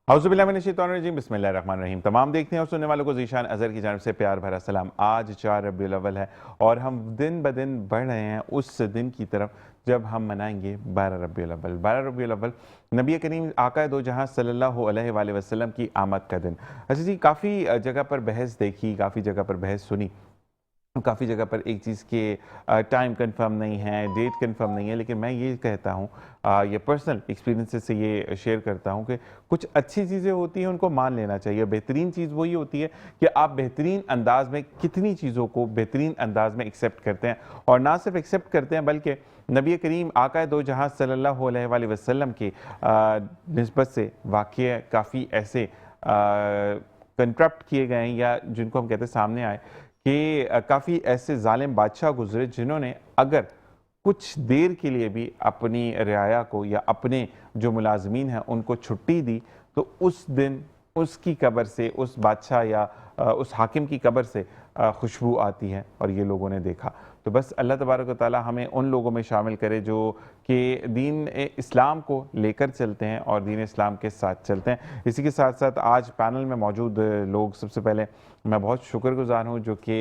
औज़ुबिल्लाहिमिनश्शैतानिर्रजीम बिस्मिल्लाहिर्रहमानिर्रहीम। तमाम देखने और सुनने वालों को ज़ीशान अज़हर की जानिब से प्यार भरा सलाम। आज 4 रबीउल अव्वल है और हम दिन ब दिन बढ़ रहे हैं उस दिन की तरफ जब हम मनाएंगे 12 रबीउल अव्वल। 12 रबीउल अव्वल नबी करीम आका दो जहां सल्लल्लाहु अलैहि वसल्लम की आमद का दिन। अच्छा जी, काफ़ी जगह पर बहस देखी, काफ़ी जगह पर बहस सुनी, काफ़ी जगह पर एक चीज़ के टाइम कंफर्म नहीं है, डेट कंफर्म नहीं है, लेकिन मैं ये कहता हूँ, ये पर्सनल एक्सपीरियंसेस से ये शेयर करता हूँ कि कुछ अच्छी चीज़ें होती हैं उनको मान लेना चाहिए। बेहतरीन चीज़ वही होती है कि आप बेहतरीन अंदाज में कितनी चीज़ों को बेहतरीन अंदाज में एक्सेप्ट करते हैं, और ना सिर्फ एक्सेप्ट करते हैं बल्कि नबी करीम आका दो जहां सल्लल्लाहु अलैहि वसल्लम की निस्बत से वाक़या काफ़ी ऐसे कंट्रप्ट किए गए हैं, या जिनको हम कहते हैं सामने आए कि काफ़ी ऐसे जालिम बादशाह गुजरे जिन्होंने अगर कुछ देर के लिए भी अपनी रियाया को या अपने जो मुलाजमीन हैं उनको छुट्टी दी, तो उस दिन उसकी कब्र से, उस बादशाह या उस हाकिम की कब्र से खुशबू आती है, और ये लोगों ने देखा। तो बस अल्लाह तबारक व तआला हमें उन लोगों में शामिल करे जो कि दीन इस्लाम को लेकर चलते हैं और दीन इस्लाम के साथ चलते हैं। इसी के साथ साथ आज पैनल में मौजूद लोग, सबसे पहले मैं बहुत शुक्रगुजार हूँ जो कि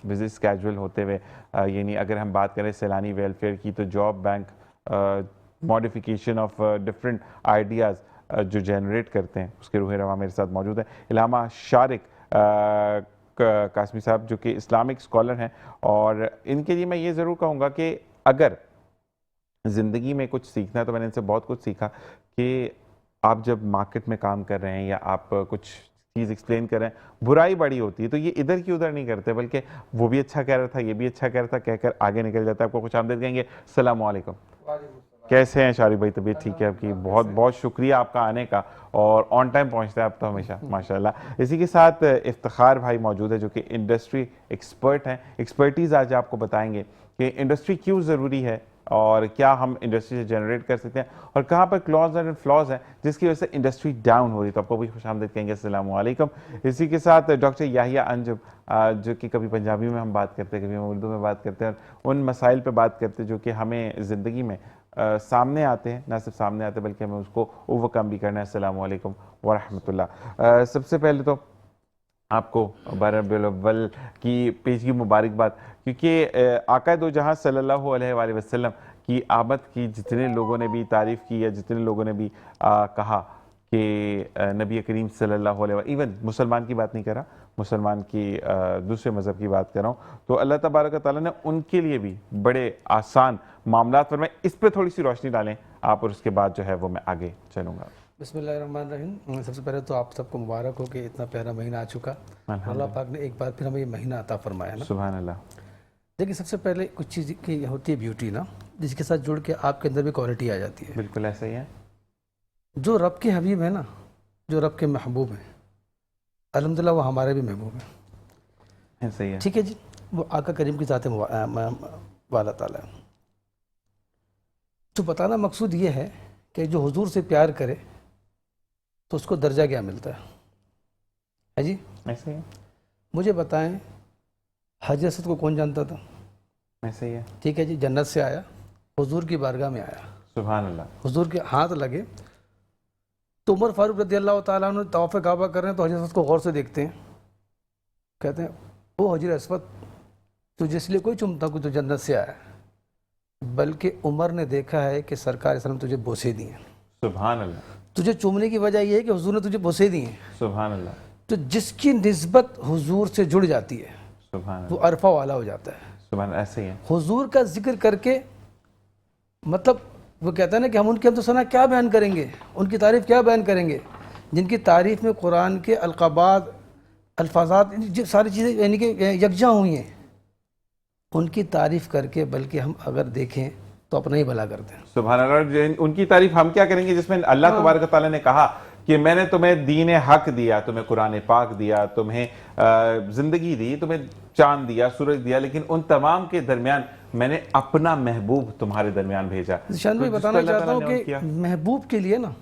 बिज़ी स्केजुअल होते हुए, यानी अगर हम बात करें सैलानी वेलफेयर की, तो job bank modification of different ideas जो जनरेट करते हैं, उसके रूह रवा मेरे साथ मौजूद है। इलामा शारिक कासमी साहब जो कि इस्लामिक स्कॉलर हैं, और इनके लिए मैं ये ज़रूर कहूँगा कि अगर ज़िंदगी में कुछ सीखना है तो मैंने इनसे बहुत कुछ सीखा कि आप जब मार्केट में काम कर रहे हैं या आप कुछ चीज़ एक्सप्लेन कर रहे हैं, बुराई बड़ी होती है तो ये इधर की उधर नहीं करते, बल्कि वो भी अच्छा कह रहा था, ये भी अच्छा कह रहा था, कहकर आगे निकल जाता है। आपको कुछ आमदीद कहेंगे। अस्सलाम वालेकुम, कैसे हैं शारिक भाई? तबीयत ठीक है आपकी? बहुत बहुत शुक्रिया आपका आने का, और ऑन टाइम पहुंचते हैं आप तो हमेशा, माशाल्लाह। इसी के साथ इफ्तिखार भाई मौजूद है जो कि इंडस्ट्री एक्सपर्ट हैं। एक्सपर्टीज़ आज आपको बताएंगे कि इंडस्ट्री क्यों ज़रूरी है और क्या हम इंडस्ट्री से जनरेट कर सकते हैं, और कहाँ पर क्लॉज एंड फ्लॉज हैं जिसकी वजह से इंडस्ट्री डाउन हो रही है। तो आपको भी खुशामदीद कहेंगे। अस्सलाम वालेकुम। इसी के साथ डॉक्टर याहिया अंजुम, जो कि कभी पंजाबी में हम बात करते हैं, कभी हम उर्दू में बात करते हैं, और उन मसाइल पर बात करते हैं जो कि हमें ज़िंदगी में सामने आते हैं, ना सिर्फ सामने आते बल्कि हमें उसको ओवरकम भी करना है। अस्सलाम वालेकुम व रहमतुल्लाह। सबसे पहले तो आपको 12 रबीउल अव्वल की पेशगी मुबारकबाद, क्योंकि आका दो जहां सल्लल्लाहु अलैहि वसल्लम की आमद की जितने लोगों ने भी तारीफ़ की या जितने लोगों ने भी कहा कि नबी करीम सल्लल्लाहु अलैहि, इवन मुसलमान की बात नहीं कर रहा, मुसलमान की दूसरे मज़हब की बात कर रहा हूँ, तो अल्लाह तबारक व तआला ने उनके लिए भी बड़े आसान मामलात पर, मैं इस पर थोड़ी सी रोशनी डालें आप, और उसके बाद जो है वो मैं आगे चलूँगा। बिस्मिल्लाहिर्रहमानिर्रहीम। सबसे पहले तो आप सबको मुबारक हो कि इतना प्यारा महीना आ चुका। अल्लाह पाक ने एक बार फिर हमें ये महीना अता फरमाया ना। सुभान अल्लाह। देखिए, सबसे पहले कुछ चीज़ की होती है ब्यूटी ना, जिसके साथ जुड़ के आपके अंदर भी क्वालिटी आ जाती है। बिल्कुल ऐसा ही है। जो रब के हबीब है ना, जो रब के महबूब हैं, अल्हम्दुलिल्लाह वो हमारे भी महबूब हैं। ऐसा ही है। ठीक है जी, वो आका करीम की ज़ात वाला ताला है। तो बताना मकसूद ये है कि जो हुजूर से प्यार करे तो उसको दर्जा क्या मिलता है जी? ऐसे ही है। मुझे बताएं, हजरत असद को कौन जानता था? ऐसे ही है। ठीक है जी, जन्नत से आया, हुजूर की बारगाह में आया, सुभान अल्लाह, हुजूर के हाथ लगे। तो उमर फारूक रज़ी अल्लाह ताला अन्हु तवाफ़ काबा कर रहे हैं, तो हजरत असद को गौर से देखते हैं, कहते हैं ओ हजरत असद, तुझे इसलिए कोई चुमता कि तू जन्नत से आया, बल्कि उमर ने देखा है कि सरकार इस्लाम तुझे बोसे दिए। सुभान अल्लाह। तुझे चूमने की वजह यह है कि हुजूर ने तुझे बोसे दिए। सुभान अल्लाह। तो जिसकी निस्बत हुजूर से जुड़ जाती है सुभान वो अल्लाह। अरफा वाला हो जाता है। सुभान, ऐसे ही है। हुजूर का जिक्र करके, मतलब वो कहता है ना कि हम उनकी हम तो सना क्या बयान करेंगे, उनकी तारीफ़ क्या बयान करेंगे, जिनकी तारीफ़ में कुरान के अलक़ाबात, अल्फाजात, सारी चीज़ें यानी कि यकजा हुई हैं, उनकी तारीफ़ करके बल्कि हम अगर देखें तो अपना ही भला करते हैं। सुभान अल्लाह। उनकी तारीफ हम क्या करेंगे जिसमें अल्लाह तबारक व तआला ने कहा कि मैंने तुम्हें दीन हक दिया, तुम्हें कुरान पाक दिया, तुम्हें जिंदगी दी, तुम्हें चांद दिया, सूरज दिया, लेकिन उन तमाम के दरमियान मैंने अपना महबूब तुम्हारे दरमियान भेजा। निशान भाई, बताना चाहता हूँ कि महबूब के लिए ना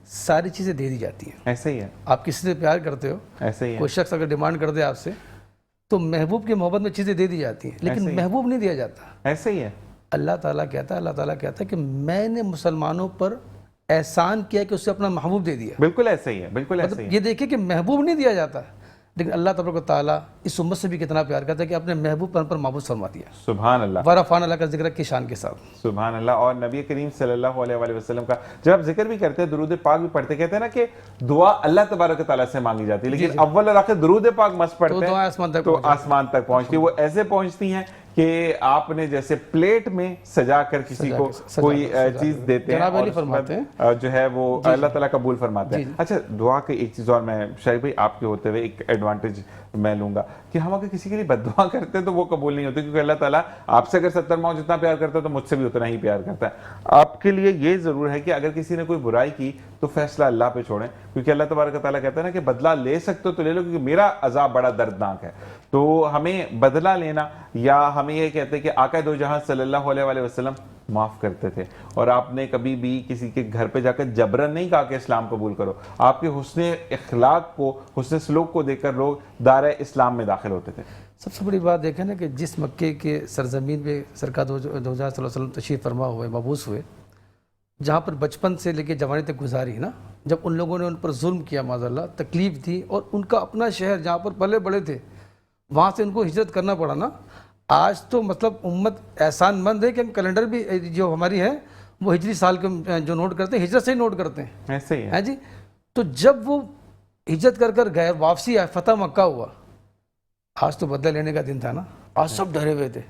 सारी चीज़ें दे दी जाती हैं। ऐसे ही है। आप किसी से प्यार करते हो, ऐसे ही है। कोई शख्स अगर डिमांड कर दे आपसे, तो महबूब की मोहब्बत में चीज़ें दे दी जाती हैं, लेकिन महबूब नहीं दिया जाता। ऐसे ही है। अल्लाह ताला कहता है कि मैंने मुसलमानों पर एहसान किया कि उससे अपना महबूब दे दिया। बिल्कुल ऐसे ही है, बिल्कुल ऐसे ही मतलब है। ये देखिए कि महबूब नहीं दिया जाता, लेकिन अल्लाह तबारक व तआला इस उम्मत से भी कितना प्यार करता है कि अपने महबूब पर महबूब फरमा दिया। सुभान अल्लाह, वरफ़ान अल्लाह का जिक्र की शान के साथ। सुभान अल्लाह। और नबी करीम सल्लल्लाहु अलैहि वसल्लम का जब आप जिक्र भी करते हैं, दुरूद पाक भी पढ़ते, कहते हैं ना कि दुआ अल्लाह तबारक व तआला से मांगी जाती है, लेकिन अव्वल और आखिर दुरूद पाक मस्त पढ़ते दुआ हैं आसमान तक तो पहुंच जाती है। आसमान तक पहुंचती है। वो ऐसे पहुंचती हैं कि आपने जैसे प्लेट में सजा कर किसी को कोई चीज देते हैं जनाब और अली उसके फरमाते बाद जो है वो अल्लाह ताला कबूल फरमाते हैं। अच्छा, दुआ की एक चीज और मैं शायद भाई आपके होते हुए एक एडवांटेज मैं लूंगा कि हम अगर किसी के लिए बद्दुआ करते हैं तो वो कबूल नहीं होती, क्योंकि अल्लाह ताला आपसे अगर 70 माओ जितना प्यार करता है तो मुझसे भी उतना ही प्यार करता है। आपके लिए ये जरूर है कि अगर किसी ने कोई बुराई की तो फैसला अल्लाह पे छोड़ें, क्योंकि अल्लाह तबारक ताला कहता है ना कि बदला ले सकते हो तो ले लो, क्योंकि मेरा अजाब बड़ा दर्दनाक है। तो हमें बदला लेना, या हमें ये कहते हैं कि आका दो जहां सल्लल्लाहु अलैहि वसल्लम माफ करते थे, और आपने कभी भी किसी के घर पे जाकर जबरन नहीं कहा कि इस्लाम कबूल करो। आपके हुस्ने इखलाक को, हुस्ने सलूक को देखकर लोग दायरा इस्लाम में दाखिल होते थे। सबसे बड़ी बात देखें ना कि जिस मक्के के सरजमीन पे सरकार दो हज़ार सल्लल्लाहु अलैहि वसल्लम तशरीफ़ फरमा हुए, मबूस हुए, जहाँ पर बचपन से लेकर जवानी तक गुजारी ना, जब उन लोगों ने उन पर जुल्म किया, माज़अल्लाह तकलीफ़ दी, और उनका अपना शहर जहाँ पर पले बड़े थे वहाँ से उनको हिजरत करना पड़ा ना। आज तो मतलब उम्मत एहसानमंद है कि हम कैलेंडर भी जो हमारी है वो हिजरी साल के जो नोट करते हैं हिजरत से ही नोट करते हैं, ऐसे ही है जी। तो जब वो हिजरत कर कर गए, वापसी आए, फतह मक्का हुआ, आज तो बदला लेने का दिन था ना। आज सब डरे हुए थे,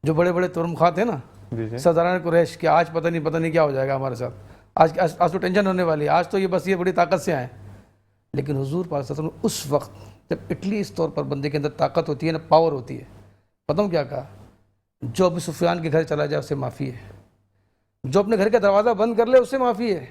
जो बड़े बड़े तुरमखा थे ना, सरदारान कुरैश, कि आज पता नहीं क्या हो जाएगा हमारे साथ, आज तो टेंशन होने वाली है, आज तो ये बस ये बड़ी ताकत से आए। लेकिन हुजूर पाक सल्लल्लाहु अलैहि वसल्लम उस वक्त जब इटली इस तौर पर बंदे के अंदर ताकत होती है ना, पावर होती है, बताऊँ क्या कहा, जो अबू सुफियान के घर चला जाए उससे माफ़ी है, जो अपने घर का दरवाज़ा बंद कर ले उससे माफ़ी है,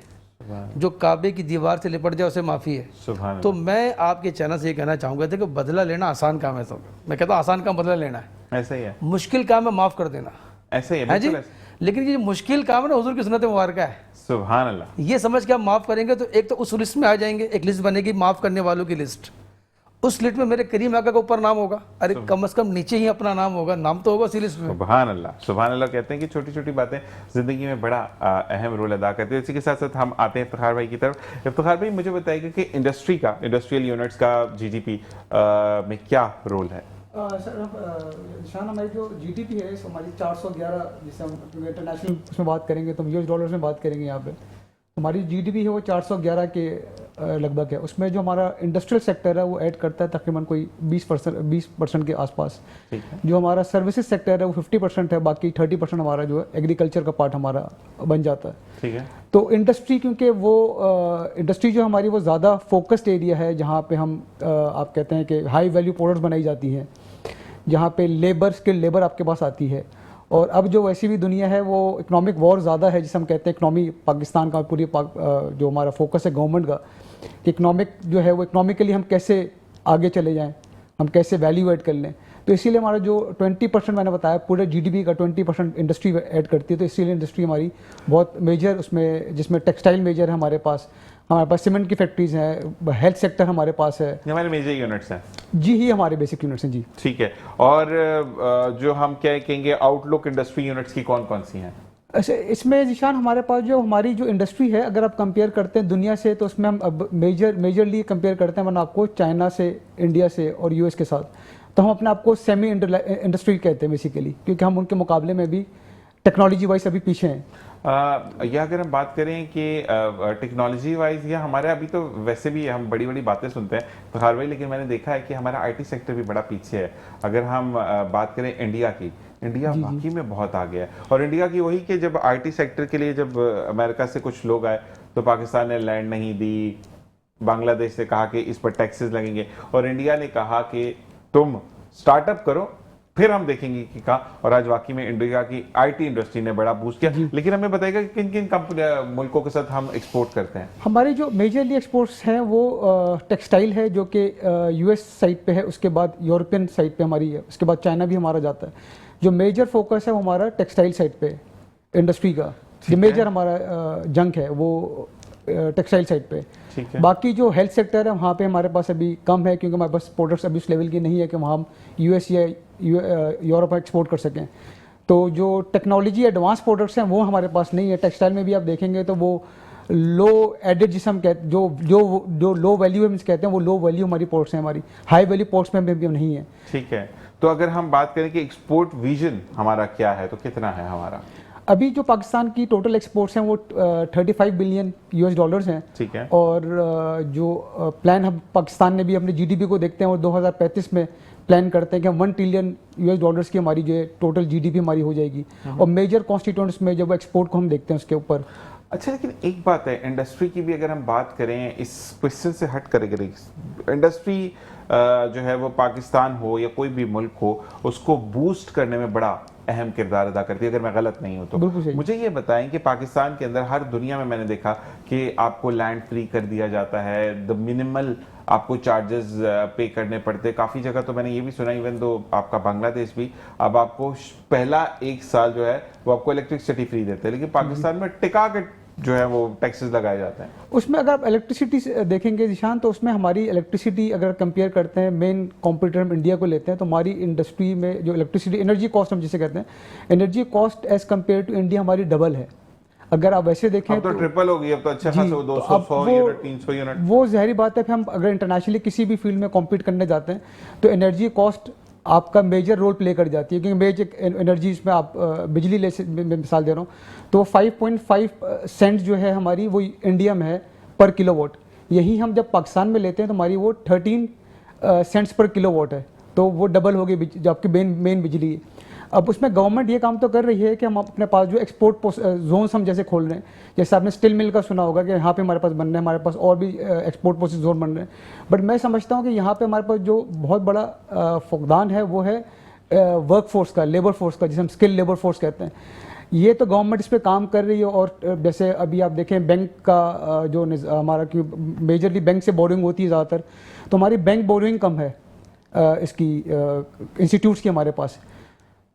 जो काबे की दीवार से लिपट जाए उससे माफ़ी है। तो मैं आपके चैनल से ये कहना चाहूँगा कि बदला लेना आसान काम है, सब मैं कहता हूँ आसान काम बदला लेना है, ऐसा ही है। मुश्किल काम है माफ़ कर देना, ऐसे ही है जी। लेकिन ये मुश्किल काम है ना, हुजूर की सुन्नत मुबारक है, सुभान अल्लाह। ये समझ के आप माफ़ करेंगे तो एक तो उस लिस्ट में आ जाएंगे, एक लिस्ट बनेगी माफ़ करने वालों की लिस्ट, उस लिस्ट में मेरे करीम आका का ऊपर नाम होगा, अरे कम से कम नीचे ही अपना नाम होगा, नाम तो होगा उसी लिस्ट में। सुभान अल्लाह, सुभान अल्लाह। कहते हैं कि छोटी छोटी बातें जिंदगी में बड़ा अहम रोल अदा करती है। इसी के साथ साथ हम आते हैं इफ्तिखार भाई की तरफ। इफ्तिखार भाई, मुझे बताइएगा कि इंडस्ट्री का, इंडस्ट्रियल यूनिट्स का जीडीपी में क्या रोल है? सर शान, हमारी जो जीडीपी है हमारी 411, जिसे हम इंटरनेशनल उसमें बात करेंगे तो यूएस डॉलर्स में बात करेंगे, यहाँ पे हमारी जीडीपी है वो 411 के लगभग है। उसमें जो हमारा इंडस्ट्रियल सेक्टर है वो ऐड करता है तकरीबन कोई 20% के आसपास। जो हमारा सर्विसेज सेक्टर है वो 50% है, बाकी 30% हमारा जो है एग्रीकल्चर का पार्ट हमारा बन जाता है। ठीक है। तो इंडस्ट्री, क्योंकि वो इंडस्ट्री जो हमारी वो ज़्यादा फोकस्ड एरिया है, जहाँ पे हम आप कहते हैं कि हाई वैल्यू प्रोडक्ट्स बनाई जाती हैं, जहाँ पे लेबर, स्किल्ड लेबर आपके पास आती है। और अब जो वैसी भी दुनिया है वो इकोनॉमिक वॉर ज़्यादा है, जिसे हम कहते हैं इकोनॉमी, पाकिस्तान का पूरी जो हमारा फोकस है गवर्नमेंट का, इकोनॉमिक जो है वो इकोनॉमिकली हम कैसे आगे चले जाएं, हम कैसे वैल्यू ऐड कर लें। तो इसीलिए हमारा जो 20% मैंने बताया पूरे जीडीपी का 20% इंडस्ट्री ऐड करती है। तो इसीलिए इंडस्ट्री हमारी बहुत मेजर उसमें, जिसमें टेक्सटाइल मेजर है हमारे पास सीमेंट की फैक्ट्रीज हैं, हेल्थ सेक्टर हमारे पास है, हमारे मेजर यूनिट्स हैं जी, ही हमारे बेसिक यूनिट्स हैं जी। ठीक है। और जो हम क्या कहेंगे आउटलुक इंडस्ट्री यूनिट्स की कौन कौन सी हैं? अच्छा, इसमें जिशान हमारे पास जो हमारी जो इंडस्ट्री है, अगर आप कंपेयर करते हैं दुनिया से, तो उसमें हम अब मेजरली कंपेयर करते हैं मतलब आपको चाइना से, इंडिया से और यूएस के साथ। तो हम अपने आप को सेमी इंडस्ट्रियल कहते हैं बेसिकली, क्योंकि हम उनके मुकाबले में भी टेक्नोलॉजी वाइज अभी पीछे हैं। या अगर हम बात करें कि टेक्नोलॉजी वाइज, या हमारे अभी तो वैसे भी हम बड़ी बड़ी बातें सुनते हैं फखर भाई, लेकिन मैंने देखा है कि हमारा आईटी सेक्टर भी बड़ा पीछे है। अगर हम बात करें इंडिया की, इंडिया वाकई में बहुत आगे है। और इंडिया की वही कि जब आईटी सेक्टर के लिए जब अमेरिका से कुछ लोग आए तो पाकिस्तान ने लैंड नहीं दी, बांग्लादेश से कहा कि इस पर टैक्सेस लगेंगे, और इंडिया ने कहा कि तुम स्टार्टअप करो फिर हम देखेंगे कि कहा। और आज वाकई में इंडिया की आईटी इंडस्ट्री ने बड़ा बूस्ट किया। लेकिन हमें बताइएगा कि किन किन मुल्कों के साथ हम एक्सपोर्ट करते हैं? हमारे जो मेजरली एक्सपोर्ट्स हैं वो टेक्सटाइल है, जो कि यूएस साइड पे है, उसके बाद यूरोपियन साइड पे हमारी है, उसके बाद चाइना भी हमारा जाता है। जो मेजर फोकस है वो हमारा टेक्सटाइल साइड पे इंडस्ट्री का, जो मेजर हमारा जंक है वो टेक्सटाइल साइड पे। बाकी जो हेल्थ सेक्टर है वहाँ पे हमारे पास अभी कम है, क्योंकि हमारे पास प्रोडक्ट्स अभी उस लेवल की नहीं है कि वहाँ हम यूएस या यूरोप एक्सपोर्ट कर सकें। तो जो टेक्नोलॉजी एडवांस प्रोडक्ट्स हैं वो हमारे पास नहीं है। टेक्सटाइल में भी आप देखेंगे तो वो लो एडेड जिसे हम कहते जो जो जो लो वैल्यू हम कहते हैं वो लो वैल्यू हमारी पोर्ट्स हैं, हमारी हाई वैल्यू पोर्ट्स में भी नहीं है। ठीक है, तो अगर हम बात करें कि एक्सपोर्ट विजन हमारा क्या है तो कितना है हमारा? अभी जो पाकिस्तान की टोटल एक्सपोर्ट्स हैं वो 35 बिलियन यूएस डॉलर्स हैं। ठीक है। और जो प्लान हम पाकिस्तान ने भी अपने जीडीपी को देखते हैं और 2035 में प्लान करते हैं कि 1 ट्रिलियन यूएस डॉलर्स की हमारी जो टोटल जीडीपी हमारी हो जाएगी। और मेजर कॉन्स्टिट्यूएंट्स में जब एक्सपोर्ट को हम देखते हैं उसके ऊपर। अच्छा, लेकिन एक बात है, इंडस्ट्री की भी अगर हम बात करें, इस क्वेश्चन से हट करें, इंडस्ट्री जो है वो पाकिस्तान हो या कोई भी मुल्क हो, उसको बूस्ट करने में बड़ा अहम किरदार अदा करती है, अगर मैं गलत नहीं हूं तो। मुझे ये बताएं कि पाकिस्तान के अंदर हर दुनिया में मैंने देखा कि आपको लैंड फ्री कर दिया जाता है, द मिनिमल आपको चार्जेस पे करने पड़ते। काफ़ी जगह तो मैंने ये भी सुना, इवन दो आपका बांग्लादेश भी, अब आपको पहला 1 साल जो है वो आपको इलेक्ट्रिसिटी फ्री देते हैं, लेकिन पाकिस्तान में टिका के जो है वो टैक्सेस लगाए जाते हैं। उसमें अगर आप इलेक्ट्रिसिटी देखेंगे निशान, तो उसमें हमारी इलेक्ट्रिसिटी अगर कंपेयर करते हैं, मेन कॉम्पिटिटर हम इंडिया को लेते हैं, तो हमारी इंडस्ट्री में जो इलेक्ट्रिसिटी एनर्जी कॉस्ट हम जिसे कहते हैं, energy cost as compare to India हमारी डबल है। अगर आप वैसे देखें अब तो ट्रिपल हो गई, अब तो अच्छा खासा 200 यूनिट 300 यूनिट। वो ज़ाहिर बात है कि हम अगर इंटरनेशनली किसी भी फील्ड में कॉम्पीट करने जाते हैं तो एनर्जी कॉस्ट आपका मेजर रोल प्ले कर जाती है, क्योंकि मेजर एनर्जी इसमें आप बिजली मैं मिसाल दे रहा हूँ, तो 5.5 सेंट जो है हमारी वो इंडिया में है पर किलोवाट। यही हम जब पाकिस्तान में लेते हैं तो हमारी वो 13 सेंट्स पर किलोवाट है, तो वो डबल हो गई जो आपकी मेन बिजली है। अब उसमें गवर्नमेंट ये काम तो कर रही है कि हम अपने पास जो एक्सपोर्ट जोन्स हम जैसे खोल रहे हैं, जैसे आपने स्टील मिल का सुना होगा कि यहाँ पे हमारे पास बन रहे हैं, हमारे पास और भी एक्सपोर्ट प्रोसेस जोन बन रहे हैं। बट मैं समझता हूँ कि यहाँ पे हमारे पास जो बहुत बड़ा फुकदान है वो है वर्क फोर्स का, लेबर फोर्स का, जिसे हम स्किल लेबर फोर्स कहते हैं। ये तो गवर्नमेंट इस पर काम कर रही है। और जैसे अभी आप देखें बैंक का जो हमारा कि मेजरली बैंक से बोरिंग होती है ज़्यादातर, तो हमारी बैंक बोरिंग कम है इसकी इंस्टीट्यूट्स की हमारे पास,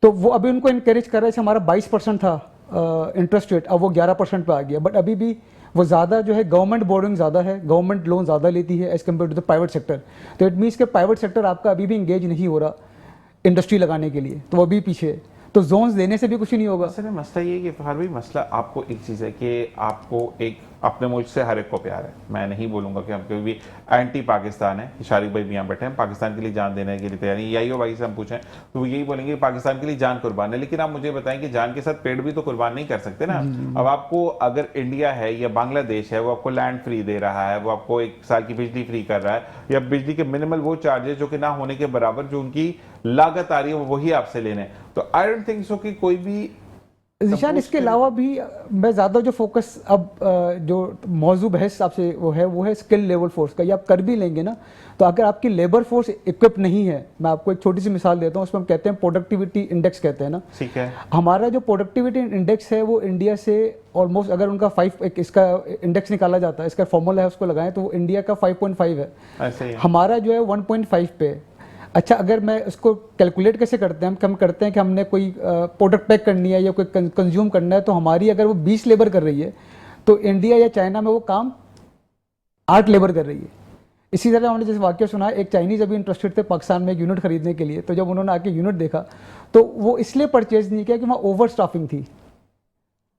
तो वो अभी उनको इनकरेज कर रहे हैं। हमारा 22% था इंटरेस्ट रेट, अब वो 11% पे आ गया। बट अभी भी वो ज़्यादा जो है गवर्नमेंट बोरिंग ज़्यादा है, गवर्नमेंट लोन ज़्यादा लेती है as compare to the private sector. तो इट मीन्स कि प्राइवेट सेक्टर आपका अभी भी इंगेज नहीं हो रहा इंडस्ट्री लगाने के लिए, तो वो अभी पीछे है। तो जोन्स देने से भी कुछ नहीं होगा। असल में मसला ये है कि फ़खर भाई, मसला आपको एक चीज़ है कि आपको एक अपने मुल्क से हर एक को प्यार है। मैं नहीं बोलूँगा कि हम कभी भी एंटी पाकिस्तान है। शारिक भाई भी यहाँ बैठे हैं, पाकिस्तान के लिए जान देने के लिए तैयार नहीं। याइयो भाई से हम पूछें तो वो यही बोलेंगे कि पाकिस्तान के लिए जान कुर्बान है। लेकिन आप मुझे बताएं कि जान के साथ पेड़ भी तो कुर्बान नहीं कर सकते ना। अब आपको अगर इंडिया है या बांग्लादेश है, वो आपको लैंड फ्री दे रहा है, वो आपको 1 साल की बिजली फ्री कर रहा है, या बिजली के मिनिमल वो चार्जेस जो कि ना होने के बराबर जो उनकी लागत आ रही है वही आपसे लेने, तो आई डोंट थिंक सो कि कोई भी निशान। इसके अलावा भी मैं ज़्यादा जो फोकस अब जो मौजूद बहस आपसे वो है स्किल लेबर फोर्स का। ये आप कर भी लेंगे ना, तो अगर आपकी लेबर फोर्स इक्विप नहीं है, मैं आपको एक छोटी सी मिसाल देता हूँ, उसमें हम कहते हैं प्रोडक्टिविटी इंडेक्स कहते हैं ना। ठीक है। हमारा जो प्रोडक्टिविटी इंडेक्स है वो इंडिया से ऑलमोस्ट, अगर उनका 5 इसका इंडेक्स निकाला जाता है, इसका फॉर्मूला है उसको लगाएं, तो वो इंडिया का 5.5 है, हमारा जो है 1.5 पे। अच्छा, अगर मैं उसको कैलकुलेट कैसे करते हैं, हम करते हैं कि हमने कोई प्रोडक्ट पैक करनी है या कोई कंज्यूम करना है, तो हमारी अगर वो 20 लेबर कर रही है तो इंडिया या चाइना में वो काम 8 लेबर कर रही है। इसी तरह हमने जैसे वाक्य सुना, एक चाइनीज़ अभी इंटरेस्टेड थे पाकिस्तान में एक यूनिट खरीदने के लिए, तो जब उन्होंने आके यूनिट देखा तो वो इसलिए परचेज नहीं किया कि वहाँ ओवर स्टाफिंग थी।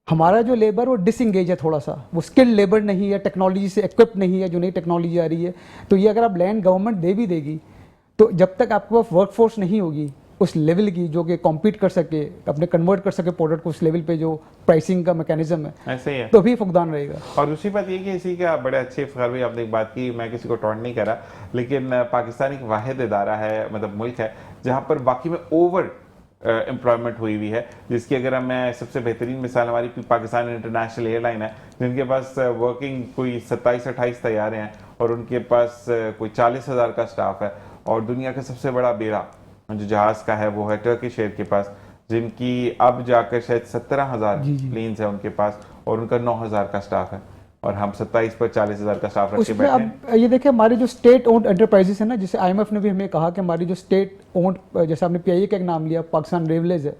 हमारा जो लेबर वो डिसंगेज है थोड़ा सा, वो स्किल लेबर नहीं है, टेक्नोलॉजी से इक्विप नहीं है, जो नई टेक्नोलॉजी आ रही है। तो ये अगर आप लैंड गवर्नमेंट दे भी देगी, तो जब तक आपके पास वर्कफोर्स नहीं होगी उस लेवल की जो कि कॉम्पीट कर सके, अपने कन्वर्ट कर सके प्रोडक्ट को उस लेवल पे जो प्राइसिंग का मैकेनिज्म है, ऐसे ही है, तो भी फुकदान रहेगा। और दूसरी बात ये कि इसी का बड़े अच्छे फ़खर भाई आपने एक बात की, मैं किसी को टॉन्ट नहीं करा, लेकिन पाकिस्तान एक वाहिद इदारा है, मतलब मुल्क है जहाँ पर बाकी में ओवर एम्प्लॉयमेंट हुई हुई है, जिसकी अगर मैं सबसे बेहतरीन मिसाल हमारी पाकिस्तान इंटरनेशनल एयरलाइन है, जिनके पास वर्किंग कोई 27-28 तैयारे हैं और उनके पास कोई 40,000 का स्टाफ है। और दुनिया का सबसे बड़ा बेड़ा जो जहाज़ का है वो है टर्किश एयर के पास, जिनकी अब जाकर शायद 17,000 प्लेन्स है उनके पास, और उनका 9,000 का स्टाफ है, और हम 27 पर 40,000 का स्टाफ रख के बैठे हैं। ये देखिए, हमारे जो स्टेट ओन्ड एंटरप्राइजेस है ना, जैसे IMF ने भी हमें कहा कि हमारी जो स्टेट ओन्ड, जैसे आपने PIA का एक नाम लिया, पाकिस्तान रेलवेज है,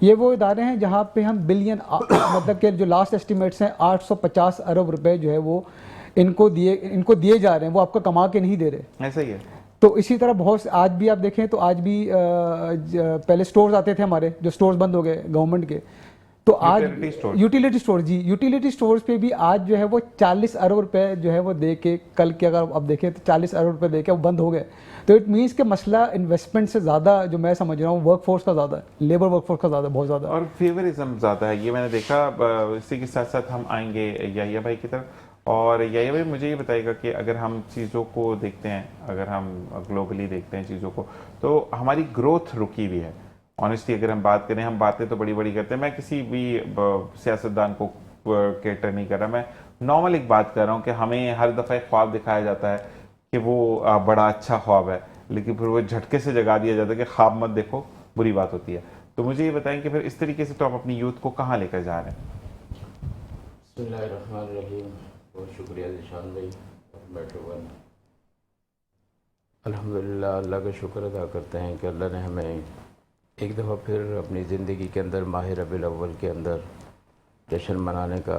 ये वो इदारे हैं जहाँ पे हम बिलियन मतलब के जो लास्ट एस्टिमेट्स हैं 850 अरब रुपए जो है वो इनको दिए जा रहे हैं, वो आपको कमा के नहीं दे रहे। ऐसा ही है। तो इसी तरह बहुत आज भी आप देखें तो आज भी पहले स्टोर्स आते थे हमारे, जो स्टोर्स बंद हो गए गवर्नमेंट के, तो आज Utility store। यूटिलिटी स्टोर जी, यूटिलिटी स्टोर्स पे भी आज जो है वो 40 अरब रुपए जो है वो दे के, कल के अगर आप देखें तो 40 अरब रुपए दे के वो बंद हो गए। तो इट मीन्स कि मसला इन्वेस्टमेंट से ज़्यादा जो मैं समझ रहा हूँ वर्कफोर्स का ज़्यादा है, लेबर वर्कफोर्स का ज़्यादा, बहुत ज़्यादा। और फेवरिज्म ज़्यादा है, ये मैंने देखा। इसी के साथ साथ हम आएंगे याहिया भाई की तरफ। और याहिया भाई मुझे ये बताइएगा कि अगर हम चीज़ों को देखते हैं, अगर हम ग्लोबली देखते हैं चीज़ों को, तो हमारी ग्रोथ रुकी हुई है। ऑनेस्टली अगर हम बात करें, हम बातें तो बड़ी बड़ी करते हैं, मैं किसी भी सियासतदान को केटर नहीं कर रहा, मैं नॉर्मल एक बात कर रहा हूँ कि हमें हर दफ़ा एक ख्वाब दिखाया जाता है कि वो बड़ा अच्छा ख्वाब है, लेकिन फिर वो झटके से जगा दिया जाता है कि ख्वाब मत देखो, बुरी बात होती है। तो मुझे ये बताएं कि फिर इस तरीके से तो आप अपनी यूथ को कहाँ लेकर जा रहे हैं? बिस्मिल्लाहिर्रहमानिर्रहीम। बहुत शुक्रिया ज़ीशान भाई, बैठे हुए हैं। अल्हम्दुलिल्लाह, अल्लाह का शुक्र अदा करते हैं कि अल्लाह ने हमें एक दफ़ा फिर अपनी ज़िंदगी के अंदर माह रबीउल अव्वल के अंदर जश्न मनाने का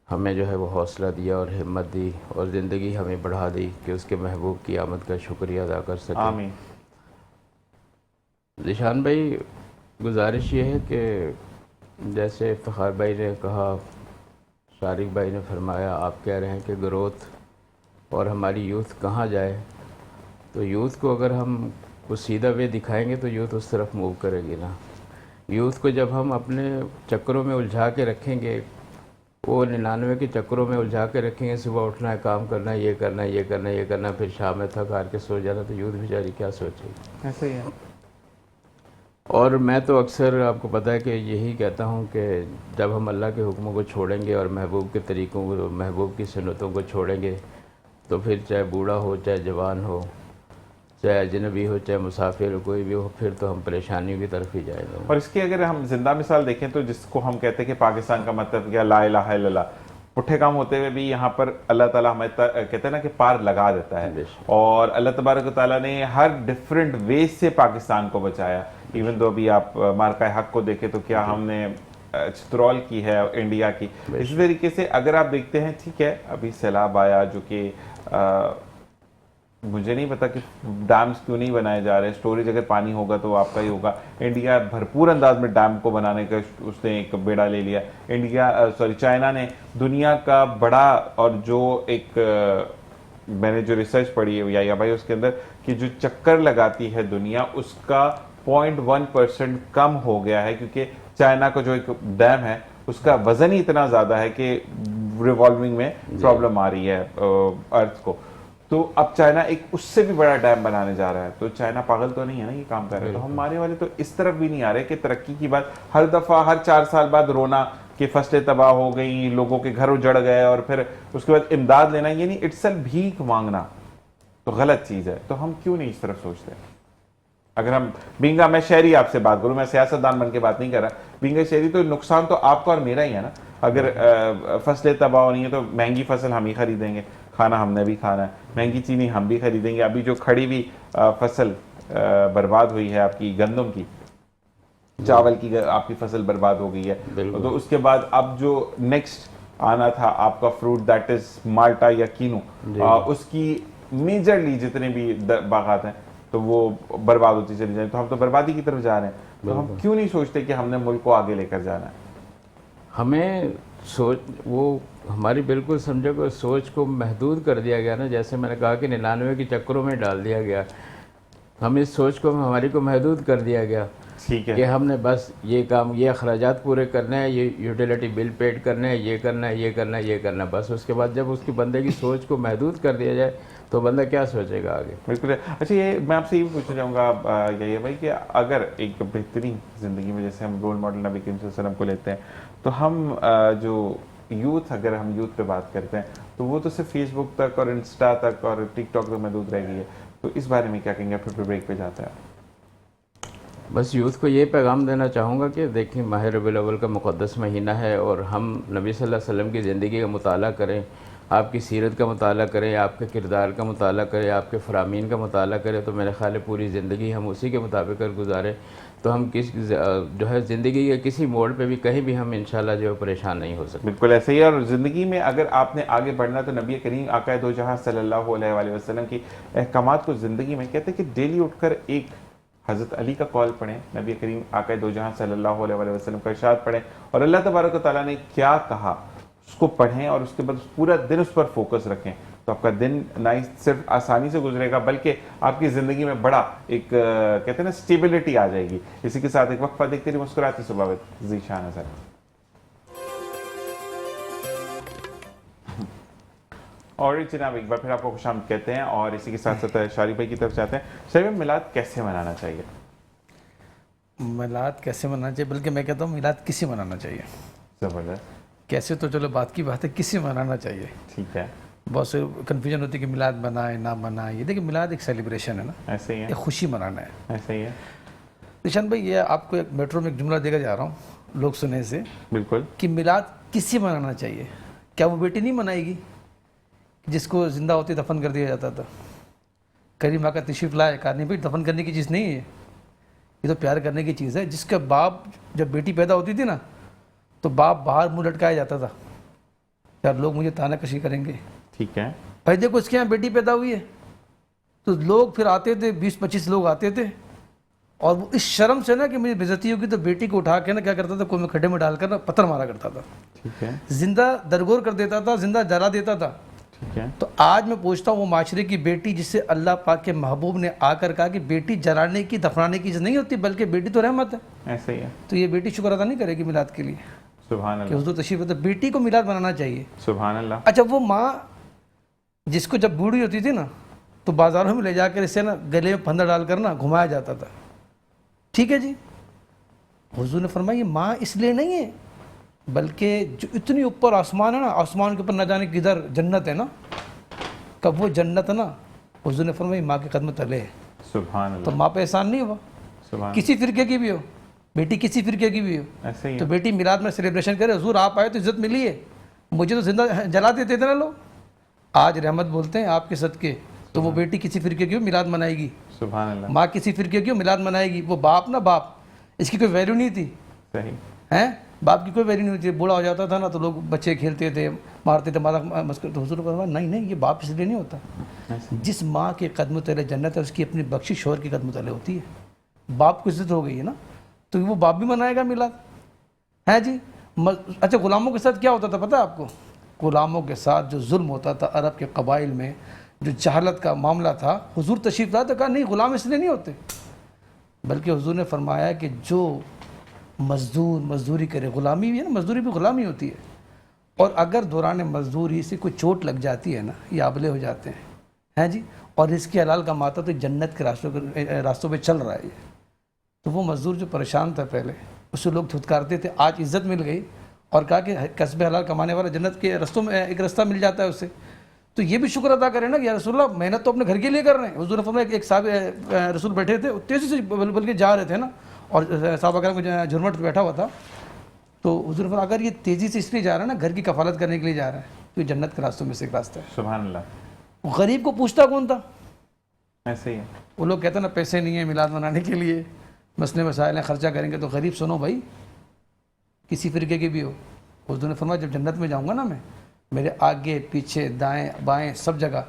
हमें जो है वो हौसला दिया और हिम्मत दी, और ज़िंदगी हमें बढ़ा दी कि उसके महबूब की आमद का शुक्रिया अदा कर सकें। आमीन। ज़ीशान भाई, गुजारिश ये है कि जैसे इफ्तिखार भाई ने कहा, शारिक भाई ने फरमाया, आप कह रहे हैं कि ग्रोथ और हमारी यूथ कहाँ जाए, तो यूथ को अगर हम कुछ सीधा वे दिखाएंगे तो यूथ उस तरफ मूव करेगी ना। यूथ को जब हम अपने चक्करों में उलझा के रखेंगे, वो 99 के चक्करों में उलझा के रखेंगे, सुबह उठना है, काम करना है, ये करना है, ये करना है, ये करना है, फिर शाम में थक हार के सो जाना, तो यूथ बेचारी क्या सोचेगी? ऐसा ही है। और मैं तो अक्सर आपको पता है कि यही कहता हूँ कि जब हम अल्लाह के हुक्मों को छोड़ेंगे और महबूब के तरीक़ों को, महबूब की सुन्नतों को छोड़ेंगे, तो फिर चाहे बूढ़ा हो, चाहे जवान हो, चाहे अजनबी हो, चाहे मुसाफिर हो, कोई भी हो, फिर तो हम परेशानियों की तरफ ही जाएंगे। और इसकी अगर हम जिंदा मिसाल देखें तो जिसको हम कहते हैं कि पाकिस्तान का मतलब क्या, ला इलाहा इल्लल्लाह, पुट्ठे काम होते हुए भी यहाँ पर अल्लाह ताला हमें कहते हैं ना कि पार लगा देता है। और अल्लाह तबारक व तआला ने हर डिफरेंट वेज से पाकिस्तान को बचाया। इवन दो अभी आप मार्का हक को देखें तो क्या हमने चित्रौल की है इंडिया की। इसी तरीके से अगर आप देखते हैं, ठीक है अभी सैलाब आया जो कि मुझे नहीं पता कि डैम्स क्यों नहीं बनाए जा रहे, स्टोरेज अगर पानी होगा तो आपका ही होगा। इंडिया भरपूर अंदाज में डैम को बनाने का उसने एक बेड़ा ले लिया। चाइना ने दुनिया का बड़ा, और जो एक मैंने जो रिसर्च पढ़ी है या भाई उसके अंदर कि जो चक्कर लगाती है दुनिया उसका 0.1% कम हो गया है, क्योंकि चाइना का जो एक डैम है उसका वजन ही इतना ज्यादा है कि रिवॉल्विंग में प्रॉब्लम आ रही है अर्थ को। तो अब चाइना एक उससे भी बड़ा डैम बनाने जा रहा है। तो चाइना पागल तो नहीं है ना ये काम कर रहे, तो हमारे वाले तो इस तरफ भी नहीं आ रहे कि तरक्की की बात हर दफा हर 4 साल बाद रोना कि फसलें तबाह हो गई, लोगों के घर उजड़ गए, और फिर उसके बाद इमदाद लेना, ये नहीं इट्सल्फ भीख मांगना तो गलत चीज है। तो हम क्यों नहीं इस तरफ सोचते? अगर हम बिंगा, मैं शहरी आपसे बात करूं, मैं सियासतदान बन के बात नहीं कर रहा, बिंगा शहरी, तो नुकसान तो आपका और मेरा ही है ना। अगर फसलें तबाह होनी है तो महंगी फसल हम ही खरीदेंगे, खाना हमने भी खाना है, महंगी चीनी हम भी खरीदेंगे। अभी जो खड़ी हुई फसल बर्बाद हुई है आपकी गंदम की, चावल की आपकी फसल बर्बाद हो गई है, तो उसके बाद अब जो नेक्स्ट आना था आपका फ्रूट, दैट इज माल्टा या कीनू, उसकी मेजरली जितने भी बागात हैं तो वो बर्बाद होती चली जाए। तो हम तो बर्बादी की तरफ जा रहे हैं। तो हम क्यों नहीं सोचते कि हमने मुल्क को आगे लेकर जाना है? हमें सोच, वो हमारी बिल्कुल समझो कि सोच को महदूद कर दिया गया ना। जैसे मैंने कहा कि 99 के चक्करों में डाल दिया गया, हम इस सोच को हमारी को महदूद कर दिया गया। ठीक है कि हमने बस ये काम, ये अखराजात पूरे करने हैं, ये यूटिलिटी बिल पेड करने हैं, ये करना है, ये करना है, ये करना है, बस। उसके बाद जब उसकी बंदे की सोच को महदूद कर दिया जाए तो बंदा क्या सोचेगा आगे? बिल्कुल। अच्छा, ये मैं आपसे ये भी पूछना चाहूँगा ये भाई कि अगर एक बेहतरीन ज़िंदगी में जैसे हम रोल मॉडल नबी करीम सल्लल्लाहु अलैहि वसल्लम को लेते हैं, तो हम जो यूथ, अगर हम यूथ पे बात करते हैं तो वो तो सिर्फ फेसबुक तक और इंस्टा तक और टिकटॉक तक महदूद रह गई है। तो इस बारे में क्या कहेंगे? फिर ब्रेक पे जाते हैं। बस यूथ को ये पैगाम देना चाहूँगा कि देखिए, माह रबीउल अव्वल का मुक़द्दस महीना है और हम नबी सल्लल्लाहु अलैहि वसल्लम की ज़िंदगी का मुताला करें, आपकी सीरत का मुताला करें, आपके किरदार का मुताला करें, आपके फ़रामीन का मुताला करें, तो मेरे ख़्याल है पूरी ज़िंदगी हम उसी के मुताबिक कर गुजारें, तो हम जो है ज़िंदगी के किसी मोड़ पे भी कहीं भी हम इंशाल्लाह जो है परेशान नहीं हो सकते। बिल्कुल ऐसे ही। और ज़िंदगी में अगर आपने आगे बढ़ना तो नबी करीम आका दो जहां सल्लल्लाहु अलैहि वसल्लम की अहकामात को ज़िंदगी में कहते हैं कि डेली उठकर एक हज़रत अली का कॉल पढ़ें, नबी करीम आका दो जहां सल्लल्लाहु अलैहि वसल्लम का इरशाद पढ़ें और अल्लाह तबारक व तआला ने क्या कहा उसको पढ़ें और उसके बाद पूरा दिन उस पर फोकस रखें, तो आपका दिन ना ही सिर्फ आसानी से गुजरेगा बल्कि आपकी ज़िंदगी में बड़ा एक कहते हैं ना स्टेबिलिटी आ जाएगी। इसी के साथ एक वक्फा देखते रहिए मुस्कुराती सुबह ज़ीशान अज़हर। और जनाब एक बार फिर आपको खुशामद कहते हैं और इसी के साथ साथ शारिक भाई की तरफ से आते हैं। शारिक भाई, मिलाद कैसे मनाना चाहिए? मिलाद कैसे मनाना चाहिए, बल्कि मैं कहता हूँ मिलाद किसी मनाना चाहिए। ज़बरदस्त। कैसे तो चलो बात की बात है, किसी मनाना चाहिए। ठीक है। बहुत से कन्फ्यूजन होती है कि मिलाद मनाए ना मनाए। ये देखिए मिलाद एक सेलिब्रेशन है ना, ऐसे ही है, एक खुशी मनाना है। ऐसे ही है। निशान भाई, ये आपको एक मेट्रो में एक जुमला देकर जा रहा हूँ लोग सुने से, बिल्कुल, कि मिलाद किसी मनाना चाहिए। क्या वो बेटी नहीं मनाएगी जिसको जिंदा होते दफन कर दिया जाता था? करीम आका तशरीफ लाए, कहा नहीं भाई दफन करने की चीज़ नहीं है, ये तो प्यार करने की चीज़ है। जिसका बाप, जब बेटी पैदा होती थी ना, तो बाप बाहर मुंह लटकाया जाता था, यार लोग मुझे तानाकशी करेंगे। ठीक है। भाई देखो इसके यहाँ बेटी पैदा हुई है, तो लोग फिर आते थे, 20-25 लोग आते थे, और वो इस शर्म से ना कि मुझे बेइज्जती होगी तो बेटी को उठा के ना क्या करता था, कोई में खड्डे में डालकर ना पत्थर मारा करता था। ठीक है। जिंदा दरगोर कर देता था, जिंदा जला देता था। ठीक है। तो आज मैं पूछता हूँ, वो माशरे की बेटी जिससे अल्लाह पाक के महबूब ने आकर कहा कि बेटी जलाने की दफनाने की चीज़ नहीं होती, बल्कि बेटी तो रहमत है, ऐसे ही है। तो ये बेटी शुक्र अदा नहीं करेगी मिलाद के लिए सुभान कि अल्लाह, हुजूर तशरीफ, तो बेटी को मिलाद बनाना चाहिए। सुभान अल्लाह। अच्छा, वो माँ जिसको जब बूढ़ी होती थी ना, तो बाज़ारों में ले जाकर इससे ना गले में फंदा डालकर ना घुमाया जाता था। ठीक है जी, हुजूर ने फरमाया ये माँ इसलिए नहीं है, बल्कि जो इतनी ऊपर आसमान है ना, आसमान के ऊपर न जाने किधर जन्नत है ना, कब वो जन्नत है ना, हुजूर ने फरमाया माँ के कदम तले है। सुभान तो अल्लाह, माँ पे एहसान नहीं हुआ, सुभान, किसी फिरके की भी हो, बेटी किसी फिरके की भी हो, ऐसे ही तो है। बेटी मिलाद में सेलिब्रेशन करे, हुजूर आप आए तो इज्जत मिली है, मुझे तो जिंदा जला देते थे ना लोग, आज रहमत बोलते हैं आपके सदके। तो वो बेटी किसी फिरके की हो, मिलाद मनाएगी। सुभान अल्लाह, माँ किसी फिरके की हो, मिलाद मनाएगी। वो बाप ना, बाप, इसकी कोई वैल्यू नहीं थी, सही, हैं, बाप की कोई वैल्यू नहीं होती। बूढ़ा हो जाता था ना, तो लोग बच्चे खेलते थे, मारते थे, मजाक मस्कर, तो हुजूर को नहीं नहीं, ये बाप इसलिए नहीं होता। ऐसे ही। जिस माँ के कदम तले जन्नत है, उसकी अपनी बख्शिश शोहर के कदम तले होती है। बाप को इज्जत हो गई है ना, तो वो बाप भी मनाएगा मिलाद, है जी। अच्छा, गुलामों के साथ क्या होता था पता है आपको? गुलामों के साथ जो जुल्म होता था अरब के कबाइल में, जो जहालत का मामला था, हुजूर तशरीफ लाए तो कहा नहीं, गुलाम इसलिए नहीं होते, बल्कि हुजूर ने फरमाया कि जो मजदूर मजदूरी करे, गुलामी भी है ना, मजदूरी भी गुलामी होती है, और अगर दौरान मजदूरी से कोई चोट लग जाती है ना, या अबले हो जाते हैं जी, और इसके हलाल कमाता तो जन्नत के रास्तों पे चल रहा है ये, तो वो मजदूर जो परेशान था पहले, उससे लोग धुतकारते थे, आज इज्जत मिल गई और कहा कि कस्बे हलाल कमाने वाला जन्नत के रस्तों में एक रास्ता मिल जाता है उससे, तो ये भी शुक्र अदा करें ना कि या रसूलल्लाह मेहनत तो अपने घर के लिए कर रहे हैं। हुजूर ने फरमाया एक साहब रसूल बैठे थे, तेज़ी से बल्कि जा रहे थे ना, और साहब को झुरमट बैठा हुआ था, तो हुजूर ने फरमाया अगर ये तेज़ी से इसलिए जा रहा है ना, घर की कफालत करने के लिए जा रहा है, तो ये जन्नत के रास्तों में से एक रास्ता है। सुभान अल्लाह। गरीब को पूछता कौन था? ऐसे ही है। वो लोग कहते हैं ना पैसे नहीं है मिलाद मनाने के लिए, मसले मसाइल हैं, खर्चा करेंगे, तो गरीब सुनो भाई, किसी फिरके के भी हो, हुजूर ने फरमाया जब जन्नत में जाऊंगा ना मैं, मेरे आगे पीछे दाएं बाएं सब जगह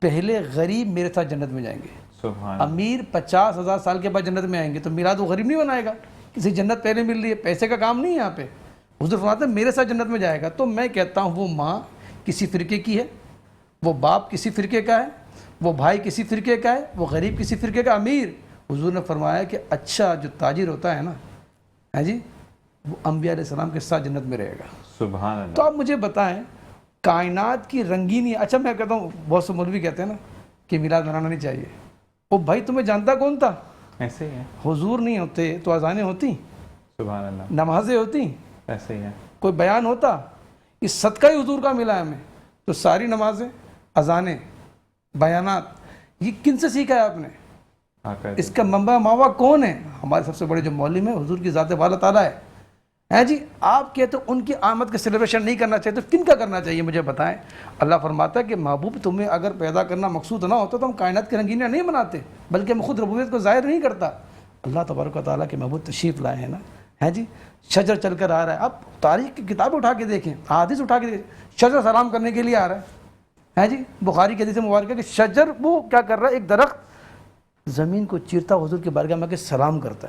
पहले गरीब मेरे साथ जन्नत में जाएंगे, सुभान, अमीर 50,000 साल के बाद जन्नत में आएंगे, तो मिलाद वो गरीब नहीं बनाएगा, किसी जन्नत पहले मिल रही है, पैसे का काम नहीं है यहाँ पे। हुजूर फरमाते हैं मेरे साथ जन्नत में जाएगा। तो मैं कहता हूँ वो माँ किसी फिरके की है, वो बाप किसी फिरके का है, वो भाई किसी फिरके का है, वो गरीब किसी फिरके का, अमीर, हुजूर ने फरमाया कि अच्छा जो ताजिर होता है ना, है जी, वो अंबिया अलैहिस्सलाम के साथ जन्नत में रहेगा। सुभान तो अल्लाह। आप मुझे बताएं, कायनात की रंगीनी, अच्छा मैं कहता हूँ बहुत से मौलवी कहते हैं ना कि मिलाद मनाना नहीं चाहिए, वो भाई तुम्हें जानता कौन था? ऐसे ही है। हुजूर नहीं होते तो अजानें होती, सुभान अल्लाह। नमाजें होती, ऐसे ही है। कोई बयान होता, इस सदका ही हुजूर का मिला है हमें, तो सारी नमाजें, अजानें, बयानात, ये किन से सीखा है आपने? आकर इसका मंबा मावा कौन है? हमारे सबसे बड़े जो मौलिम है हुजूर की ज़ात वाला ताला है जी। आप कहते हो उनकी आमद का सेलिब्रेशन नहीं करना चाहिए, तो किन का करना चाहिए मुझे बताएं। अल्लाह फरमाता है कि महबूब तुम्हें अगर पैदा करना मकसूद ना होता तो हम कायनात की रंगीनियाँ नहीं बनाते, बल्कि हम खुद रबूबियत को ज़ाहिर नहीं करता। अल्लाह तबारक व तआला के महबूब तशरीफ़ लाए हैं ना, है जी, शजर चल कर आ रहा है। आप तारीख की किताब उठा के देखें, हदीस उठा के देखें, शजर सलाम करने के लिए आ रहा है जी। बुखारी के हदीस मुबारक है कि शजर वो क्या कर रहा है, एक दरख्त ज़मीन को चीरता हुजूर की बारगाह में आके सलाम करता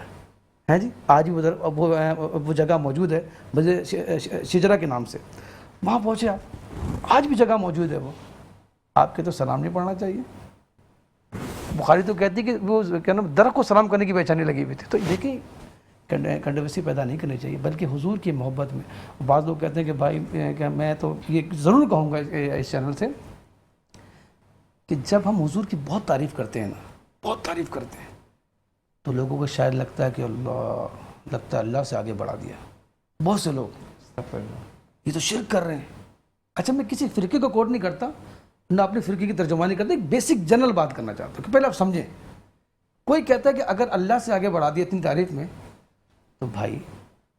है जी। आज भी उधर वो जगह मौजूद है मस्जिद शिजरा के नाम से, वहाँ पहुँचे आप, आज भी जगह मौजूद है। वो आपके तो सलाम नहीं पढ़ना चाहिए। बुखारी तो कहती है कि वो क्या नाम दरख्त को सलाम करने की बेचैनी लगी हुई थी। तो देखिए कंट्रोवर्सी पैदा नहीं करनी चाहिए, बल्कि हुजूर की मोहब्बत में। बाज़ लोग कहते हैं कि भाई क्या मैं तो ये ज़रूर कहूँगा इस चैनल से कि जब हम हुजूर की बहुत तारीफ़ करते हैं ना, बहुत तारीफ़ करते हैं, तो लोगों को शायद लगता है कि अल्लाह से आगे बढ़ा दिया। बहुत से लोग ये तो शिर्क कर रहे हैं। अच्छा, मैं किसी फ़िरके को कोट नहीं करता, ना अपने फ़िरके की तर्जुमानी करता, एक बेसिक जनरल बात करना चाहता हूँ कि पहले आप समझें। कोई कहता है कि अगर अल्लाह से आगे बढ़ा दिया इतनी तारीफ़ में, तो भाई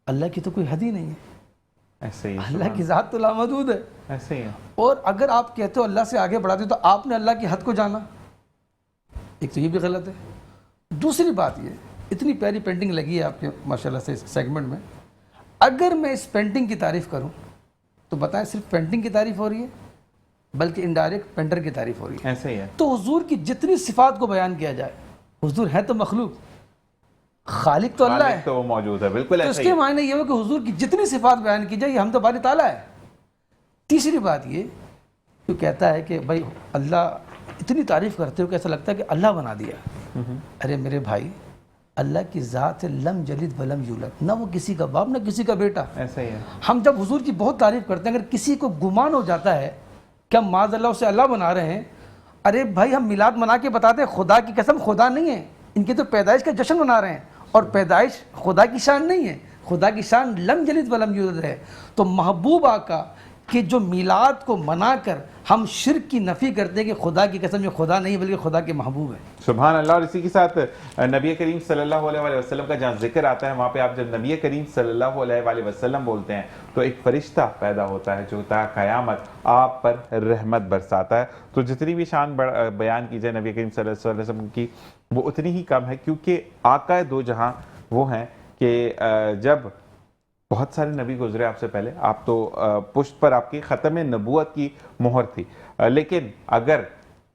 अल्लाह की तो कोई हद ही नहीं है। ऐसे ही अल्लाह की ज़ात तो लामहदूद है। ऐसे ही है। और अगर आप कहते हो अल्लाह से आगे बढ़ा दिया, तो आपने अल्लाह की हद को जाना, एक तो ये भी गलत है। दूसरी बात ये, इतनी प्यारी पेंटिंग लगी है आपके माशाल्लाह से इस सेगमेंट में, अगर मैं इस पेंटिंग की तारीफ़ करूं तो बताएं सिर्फ पेंटिंग की तारीफ़ हो रही है, बल्कि इनडायरेक्ट पेंटर की तारीफ़ हो रही है। ऐसे ही है। तो हुजूर की जितनी सिफात को बयान किया जाए, हुजूर है तो मखलूक, खालिक तो अल्लाह है, तो वो मौजूद है, बिल्कुल तो ऐसे इसके ही है। मायने ये हो कि हुजूर की जितनी सिफात बयान की जाए ये हम तो बारी ताला है। तीसरी बात ये जो कहता है कि भाई अल्लाह इतनी तारीफ़ करते हो कि ऐसा लगता है कि अल्लाह बना दिया। अरे मेरे भाई, अल्लाह की ज़ात है लम जलिद वलम यूलद, ना वो किसी का बाप ना किसी का बेटा। ऐसा ही है। हम जब हुजूर की बहुत तारीफ़ करते हैं, अगर किसी को गुमान हो जाता है कि हम माज़अल्लाह उसे अल्लाह बना रहे हैं, अरे भाई हम मिलाद मना के बताते हैं खुदा की कसम खुदा नहीं है, इनकी तो पैदाइश का जश्न मना रहे हैं, और पैदाइश खुदा की शान नहीं है, खुदा की शान लम जलिद वलम यूलद है। तो महबूब आका कि जो मिलाद को मनाकर हम शिर्क की नफ़ी करते हैं कि खुदा की कसम ये खुदा नहीं बल्कि खुदा के महबूब है। सुभान अल्लाह। और इसी के साथ नबी करीम सल्लल्लाहु अलैहि वसल्लम का जहाँ जिक्र आता है, वहाँ पे आप जब नबी करीम सल्लल्लाहु अलैहि वसल्लम बोलते हैं तो एक फरिश्ता पैदा होता है जो ता क़यामत आप पर रहमत बरसाता है। तो जितनी भी शान बयान की जाए नबी करीम सल्लल्लाहु अलैहि वसल्लम की, वो उतनी ही कम है, क्योंकि आका दो जहाँ वो हैं कि जब बहुत सारे नबी गुजरे आपसे पहले, आप तो पुश्त पर आपकी ख़त्म नबूवत की मोहर थी, लेकिन अगर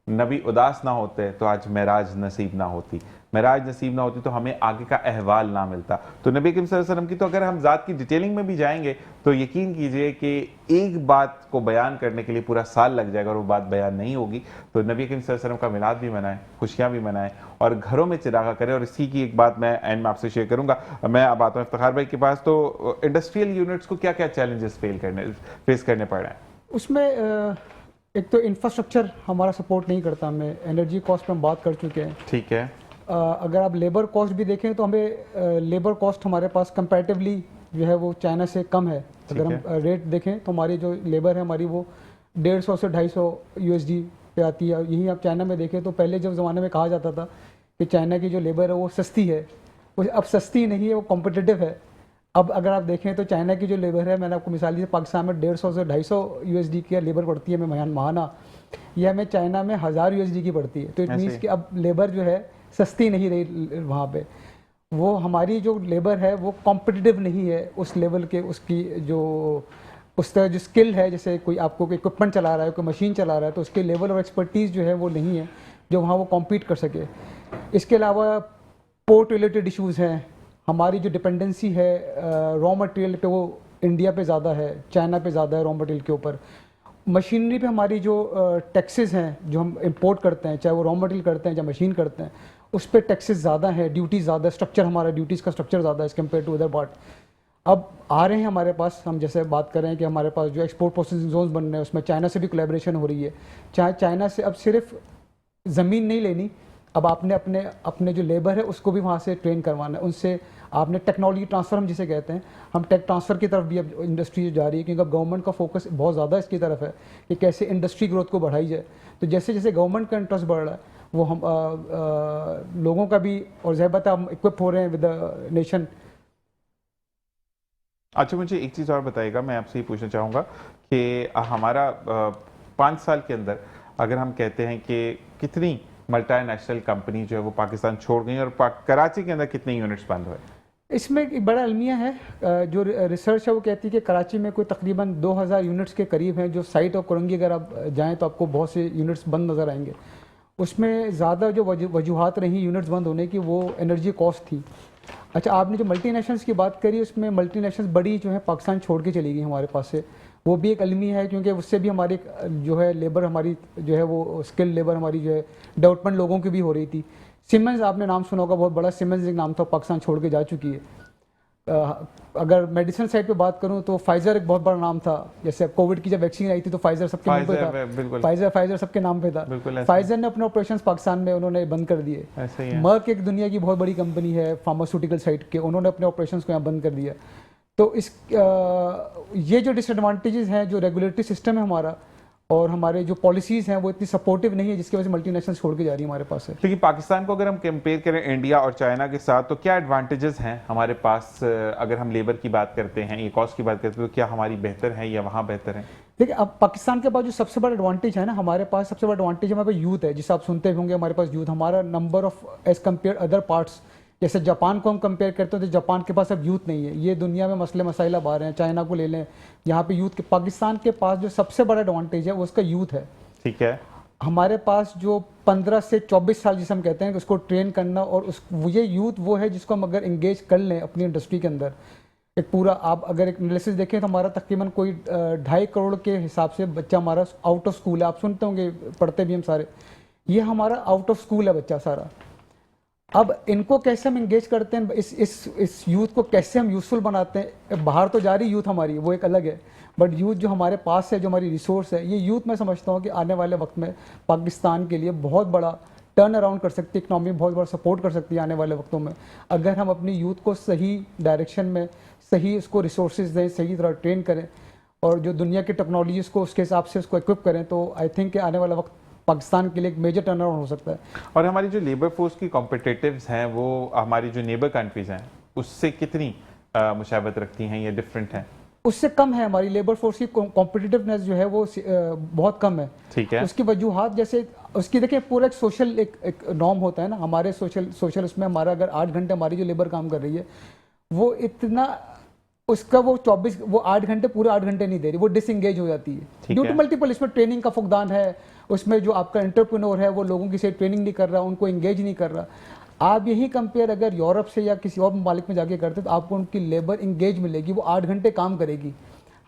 नबी उदास ना होते तो आज मेराज नसीब ना होती, मेराज नसीब ना होती तो हमें आगे का अहवाल ना मिलता। तो नबी करीम सल्लल्लाहु अलैहि वसल्लम की तो अगर हम ज़ात की डिटेलिंग में भी जाएंगे तो यकीन कीजिए कि एक बात को बयान करने के लिए पूरा साल लग जाएगा और वो बात बयान नहीं होगी। तो नबी करीम सल्लल्लाहु अलैहि वसल्लम का मिलाद भी मनाएं, खुशियाँ भी मनाएं और घरों में चिरागा करें। और इसी की एक बात मैं एंड में आपसे शेयर करूँगा। मैं अब आता हूँ इफ्तिखार भाई के पास। तो इंडस्ट्रियल यूनिट्स को क्या क्या चैलेंजेस फेस करने पड़ रहे हैं? उसमें एक तो इंफ्रास्ट्रक्चर हमारा सपोर्ट नहीं करता, हमें एनर्जी कॉस्ट पर हम बात कर चुके हैं। ठीक है। अगर आप लेबर कॉस्ट भी देखें तो हमें लेबर कॉस्ट हमारे पास कंपैरेटिवली जो है वो चाइना से कम है। अगर हम रेट देखें तो हमारी जो लेबर है हमारी वो 150 से 250 USD पे आती है। यहीं आप चाइना में देखें तो पहले जब ज़माने में कहा जाता था कि चाइना की जो लेबर है वो सस्ती है, वो अब सस्ती नहीं है, वो कॉम्पिटिटिव है। अब अगर आप देखें तो चाइना की जो लेबर है, मैंने आपको मिसाल दी, पाकिस्तान में 150 से 250 USD की लेबर पड़ती है हमें महाना, यह हमें चाइना में 1000 USD की पड़ती है। तो इट मीन्स कि अब लेबर जो है सस्ती नहीं रही वहाँ पे, वो हमारी जो लेबर है वो कॉम्पिटिटिव नहीं है उस लेवल के, उसकी जो उस तरह जो स्किल है, जैसे कोई आपको कोई इक्विपमेंट चला रहा है, कोई मशीन चला रहा है, तो उसके लेवल और एक्सपर्टीज़ जो है वो नहीं है जो वहाँ वो कॉम्पीट कर सके। इसके अलावा पोर्ट रिलेटेड इश्यूज़ हैं, हमारी जो डिपेंडेंसी है रॉ मटेरियल पे वो इंडिया पे ज़्यादा है, चाइना पे ज़्यादा है रॉ मटेरियल के ऊपर। मशीनरी पे हमारी जो टैक्सेस हैं जो हम इंपोर्ट करते हैं, चाहे वो रॉ मटेरियल करते हैं या मशीन करते हैं, उस पर टैक्सेस ज़्यादा हैं, ड्यूटीज़ ज़्यादा है, स्ट्रक्चर हमारा ड्यूटीज़ का स्ट्रक्चर ज़्यादा है as compare to other part. अब आ रहे हैं हमारे पास, हम जैसे बात कर रहे हैं कि हमारे पास जो एक्सपोर्ट प्रोसेसिंग जोन बन रहे हैं उसमें चाइना से भी कोलैबोरेशन हो रही है। चाहे चाइना से अब सिर्फ ज़मीन नहीं लेनी, अब आपने अपने जो लेबर है उसको भी वहाँ से ट्रेन करवाना है, उनसे आपने टेक्नोलॉजी ट्रांसफ़र हम जिसे कहते हैं, हम टेक ट्रांसफ़र की तरफ भी अब इंडस्ट्री जा रही है, क्योंकि अब गवर्नमेंट का फोकस बहुत ज़्यादा इसकी तरफ है कि कैसे इंडस्ट्री ग्रोथ को बढ़ाई जाए। तो जैसे जैसे गवर्नमेंट का इंटरेस्ट बढ़ रहा है वो हम लोगों का भी, और ज़ाहिर बात है हम इक्विप हो रहे हैं विद द नेशन। अच्छा, मुझे एक चीज़ और बताइएगा, मैं आपसे ये पूछना चाहूँगा कि हमारा 5 साल के अंदर अगर हम कहते हैं कि कितनी मल्टीनेशनल कंपनी जो है वो पाकिस्तान छोड़ गई और कराची के अंदर कितने यूनिट्स बंद हुए? इसमें एक बड़ा अलमिया है, जो रिसर्च है वो कहती है कि कराची में कोई तकरीबन 2000 यूनिट्स के करीब हैं जो साइट और कोरंगी अगर आप जाएँ तो आपको बहुत से यूनिट्स बंद नज़र आएंगे। उसमें ज़्यादा जो वजूहात रही यूनिट्स बंद होने की, वो एनर्जी कॉस्ट थी। अच्छा, आपने जो मल्टीनेशनल्स की बात करी, उसमें मल्टीनेशनल्स बड़ी जो है पाकिस्तान छोड़ के चली गई हमारे पास से, वो भी एक अलमी है, क्योंकि उससे भी हमारी जो है लेबर हमारी जो है वो स्किल लेबर हमारी जो है डेवलपमेंट लोगों की भी हो रही थी। सीमेंस आपने नाम सुना होगा, बहुत बड़ा सीमेंस एक नाम था, पाकिस्तान छोड़ के जा चुकी है। अगर मेडिसिन साइड पे बात करूं तो फाइजर एक बहुत बड़ा नाम था। जैसे कोविड की जब वैक्सीन आई थी तो फाइजर सबके नाम पे था, फाइजर सबके नाम पे था। फाइजर ने अपने ऑपरेशंस पाकिस्तान में उन्होंने बंद कर दिए। मर्क एक दुनिया की बहुत बड़ी कंपनी है फार्मास्यूटिकल साइड के, उन्होंने अपने ऑपरेशंस को यहाँ बंद कर दिया। तो ये जो डिसएडवांटेजेस हैं, जो रेगुलेटरी सिस्टम है हमारा और हमारे जो पॉलिसीज़ हैं वो इतनी सपोर्टिव नहीं है, जिसकी वजह से मल्टीनेशनल छोड़ के जा रही है हमारे पास से। लेकिन पाकिस्तान को अगर हम कंपेयर करें इंडिया और चाइना के साथ, तो क्या एडवांटेजेस हैं हमारे पास? अगर हम लेबर की बात करते हैं, ये कॉस्ट की बात करते हैं, तो क्या हमारी बेहतर है या वहाँ बेहतर है? देखिए, अब पाकिस्तान के पास जो सबसे बड़ा एडवांटेज है ना, हमारे पास सबसे बड़ा एडवांटेज हमारे पास यूथ है। जिसे आप सुनते होंगे, हमारे पास यूथ, हमारा number of as compare other parts, जैसे जापान को हम कंपेयर करते हैं तो जापान के पास अब यूथ नहीं है। ये दुनिया में मसले मसाइल अब आ रहे हैं, चाइना को ले लें, यहाँ पे यूथ के, पाकिस्तान के पास जो सबसे बड़ा एडवांटेज है वो उसका यूथ है। ठीक है। हमारे पास जो 15 से 24 साल जिसे हम कहते हैं, उसको ट्रेन करना, और ये यूथ वो है जिसको हम अगर इंगेज कर लें अपनी इंडस्ट्री के अंदर, एक पूरा, आप अगर एक एनालिसिस देखें तो हमारा तकरीबन कोई 2.5 करोड़ के हिसाब से बच्चा हमारा आउट ऑफ स्कूल है। आप सुनते होंगे, पढ़ते भी हम सारे, ये हमारा आउट ऑफ स्कूल है बच्चा सारा। अब इनको कैसे हम इंगेज करते हैं, इस यूथ को कैसे हम यूजफुल बनाते हैं? बाहर तो जा रही यूथ हमारी, वो एक अलग है, बट यूथ जो हमारे पास है, जो हमारी रिसोर्स है, ये यूथ मैं समझता हूँ कि आने वाले वक्त में पाकिस्तान के लिए बहुत बड़ा टर्न अराउंड कर सकती है, इकनॉमी बहुत बड़ा सपोर्ट कर सकती है आने वाले वक्तों में, अगर हम अपनी यूथ को सही डायरेक्शन में, सही उसको रिसोर्सेज दें, सही तरह ट्रेन करें, और जो दुनिया की टेक्नोलॉजीज को उसके हिसाब से उसको इक्विप करें, तो आई थिंक आने वाला वक्त पाकिस्तान के लिए एक मेजर टर्न अराउंड हो सकता है। और हमारी जो लेबर फोर्स की कॉम्पिटिटिव्स हैं, वो हमारी जो नेबर कंट्रीज हैं उससे कितनी मुशाबत रखती हैं या डिफरेंट हैं? उससे कम है। हमारी लेबर फोर्स की कॉम्पिटिटिवनेस जो है वो बहुत कम है। ठीक है। उसकी वजूहात, जैसे उसकी देखिए, पूरा एक सोशल एक नॉर्म होता है ना हमारे सोशल उसमें हमारा अगर 8 घंटे हमारी जो लेबर काम कर रही है, वो इतना उसका वो 8 घंटे पूरे 8 घंटे नहीं दे रही, वो डिसएंगेज हो जाती है ड्यू टू मल्टीपल, इसमें ट्रेनिंग का फुकदान है, उसमें जो आपका एंटरप्रेन्योर है वो लोगों की से ट्रेनिंग नहीं कर रहा, उनको एंगेज नहीं कर रहा। आप यही कंपेयर अगर यूरोप से या किसी और ममालिक में जाके करते तो आपको उनकी लेबर इंगेज मिलेगी, वो 8 घंटे काम करेगी।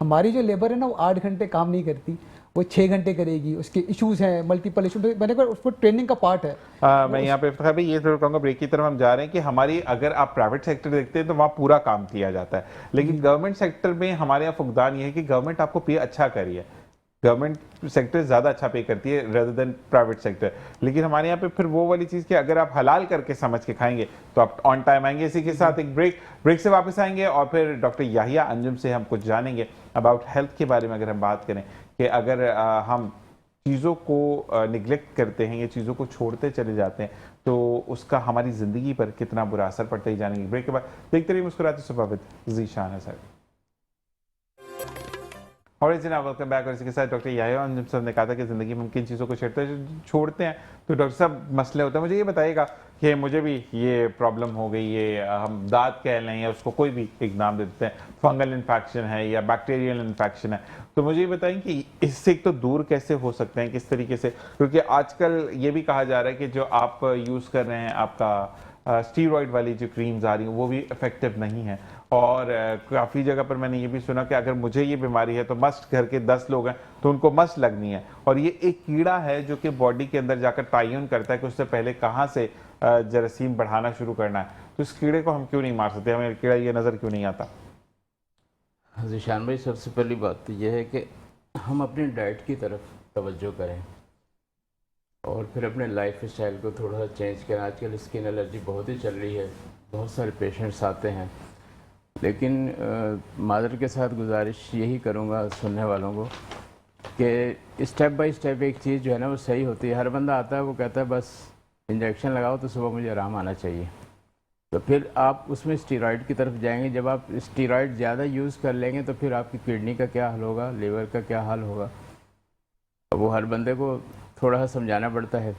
हमारी जो लेबर है ना, वो 8 घंटे काम नहीं करती, वो 6 घंटे करेगी। उसके इश्यूज हैं, मल्टीपल इशू, मैंने कहा उसको ट्रेनिंग का पार्ट है। मैं यहाँ पे इफ्तिखार भाई ये जरूर कहूँगा, ब्रेक की तरफ हम जा रहे हैं, कि हमारी अगर आप प्राइवेट सेक्टर देखते हैं तो वहाँ पूरा काम किया जाता है, लेकिन गवर्नमेंट सेक्टर में हमारे यहाँ फुकदान ये है कि गवर्नमेंट आपको पे अच्छा कर रही है, गवर्नमेंट सेक्टर ज़्यादा अच्छा पे करती है रेदर देन प्राइवेट सेक्टर। लेकिन हमारे यहाँ पे फिर वो वाली चीज़ कि अगर आप हलाल करके समझ के खाएंगे तो आप ऑन टाइम आएंगे। इसी के साथ एक ब्रेक से वापस आएंगे और फिर डॉक्टर याहिया अंजुम से हम कुछ जानेंगे अबाउट हेल्थ के बारे में। अगर हम बात करें कि अगर हम चीज़ों को निगलेक्ट करते हैं या चीज़ों को छोड़ते चले जाते हैं तो उसका हमारी ज़िंदगी पर कितना बुरा असर पड़ता है, जानेंगे ब्रेक के बाद। देखते रहिए मुस्कुराते सुबह विद ज़ीशान सर। और जनाब वेलकम बैक। और इसी के साथ डॉक्टर याहिया अंजुम साहब ने कहा था कि ज़िंदगी में हम किन चीज़ों को छोड़ते हैं तो डॉक्टर साहब मसले होते हैं। मुझे ये बताइएगा कि मुझे भी ये प्रॉब्लम हो गई, ये हम दाद कह लें या उसको कोई भी एक नाम दे देते हैं, फंगल इन्फेक्शन है या बैक्टीरियल इन्फेक्शन है, तो मुझे ये बताएं कि इससे एक तो दूर कैसे हो सकते हैं, किस तरीके से? क्योंकि आजकल ये भी कहा जा रहा है कि जो आप यूज़ कर रहे हैं, आपका स्टीरॉयड वाली जो क्रीम्स आ रही हैं वो भी इफेक्टिव नहीं है। और काफ़ी जगह पर मैंने ये भी सुना कि अगर मुझे ये बीमारी है तो मस्ट घर के 10 लोग हैं तो उनको मस्ट लगनी है। और ये एक कीड़ा है जो कि बॉडी के अंदर जाकर तयन करता है कि उससे पहले कहाँ से जरासीम बढ़ाना शुरू करना है। तो इस कीड़े को हम क्यों नहीं मार सकते? हमें कीड़ा ये नज़र क्यों नहीं आता? ज़ीशान भाई, सबसे पहली बात तो यह है कि हम अपनी डाइट की तरफ तवज्जो करें और फिर अपने लाइफ स्टाइल को थोड़ा सा चेंज करें। आजकल स्किन एलर्जी बहुत ही चल रही है, बहुत सारे पेशेंट्स आते हैं, लेकिन मादर के साथ गुजारिश यही करूँगा सुनने वालों को कि स्टेप बाय स्टेप एक चीज़ जो है ना वो सही होती है। हर बंदा आता है वो कहता है बस इंजेक्शन लगाओ तो सुबह मुझे आराम आना चाहिए, तो फिर आप उसमें स्टीरॉयड की तरफ जाएंगे। जब आप स्टीरॉयड ज़्यादा यूज़ कर लेंगे तो फिर आपकी किडनी का क्या हाल होगा, लीवर का क्या हाल होगा, वो हर बंदे को थोड़ा सा समझाना पड़ता है।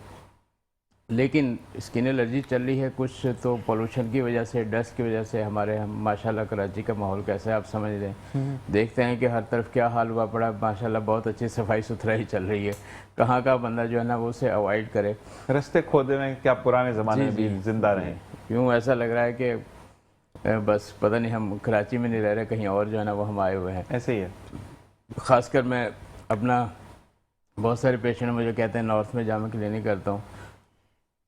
लेकिन स्किन एलर्जी चल रही है कुछ तो पोल्यूशन की वजह से, डस्ट की वजह से। हमारे हम माशाल्लाह कराची का माहौल कैसा है आप समझ रहे हैं, देखते हैं कि हर तरफ क्या हाल हुआ पड़ा। माशाल्लाह बहुत अच्छी सफाई सुथराई चल रही है, कहाँ का बंदा जो है ना वो उसे अवॉइड करे। रास्ते खोदे में क्या पुराने ज़माने में भी जिंदा रहे? यूँ ऐसा लग रहा है कि बस पता नहीं हम कराची में नहीं रह रहे, कहीं और जो है ना वो हम आए हुए हैं। ऐसे ही है। ख़ासकर मैं अपना बहुत सारे पेशेंट मुझे कहते हैं नॉर्थ में जामे क्लिनिक करता हूँ,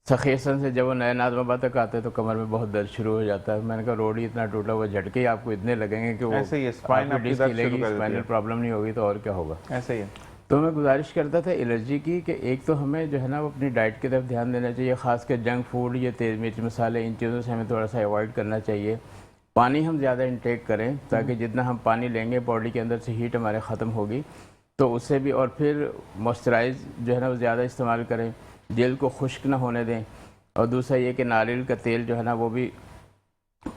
सखीसन से जब वो नए नाज़माबाद तक आते हैं तो कमर में बहुत दर्द शुरू हो जाता है। मैंने कहा रोड ही इतना टूटा हुआ, झटके ही आपको इतने लगेंगे कि वो ऐसे ही है, स्पाइन आपकी डिस्क दर्द शुरू हिलेगी, कर देती स्पाइनल है। प्रॉब्लम नहीं होगी तो और क्या होगा। ऐसे ही है। तो मैं गुजारिश करता था एलर्जी की कि एक तो हमें जो है ना वो अपनी डाइट की तरफ ध्यान देना चाहिए, ख़ासकर जंक फूड, ये तेज़ मिर्च मसाले, इन चीज़ों से हमें थोड़ा सा अवॉइड करना चाहिए। पानी हम ज़्यादा इंटेक करें ताकि जितना हम पानी लेंगे बॉडी के अंदर से हीट हमारे ख़त्म होगी तो उससे भी। और फिर मॉइस्चराइज जो है ना वो ज़्यादा इस्तेमाल करें, जेल को खुश्क ना होने दें। और दूसरा ये कि नारियल का तेल जो है ना वो भी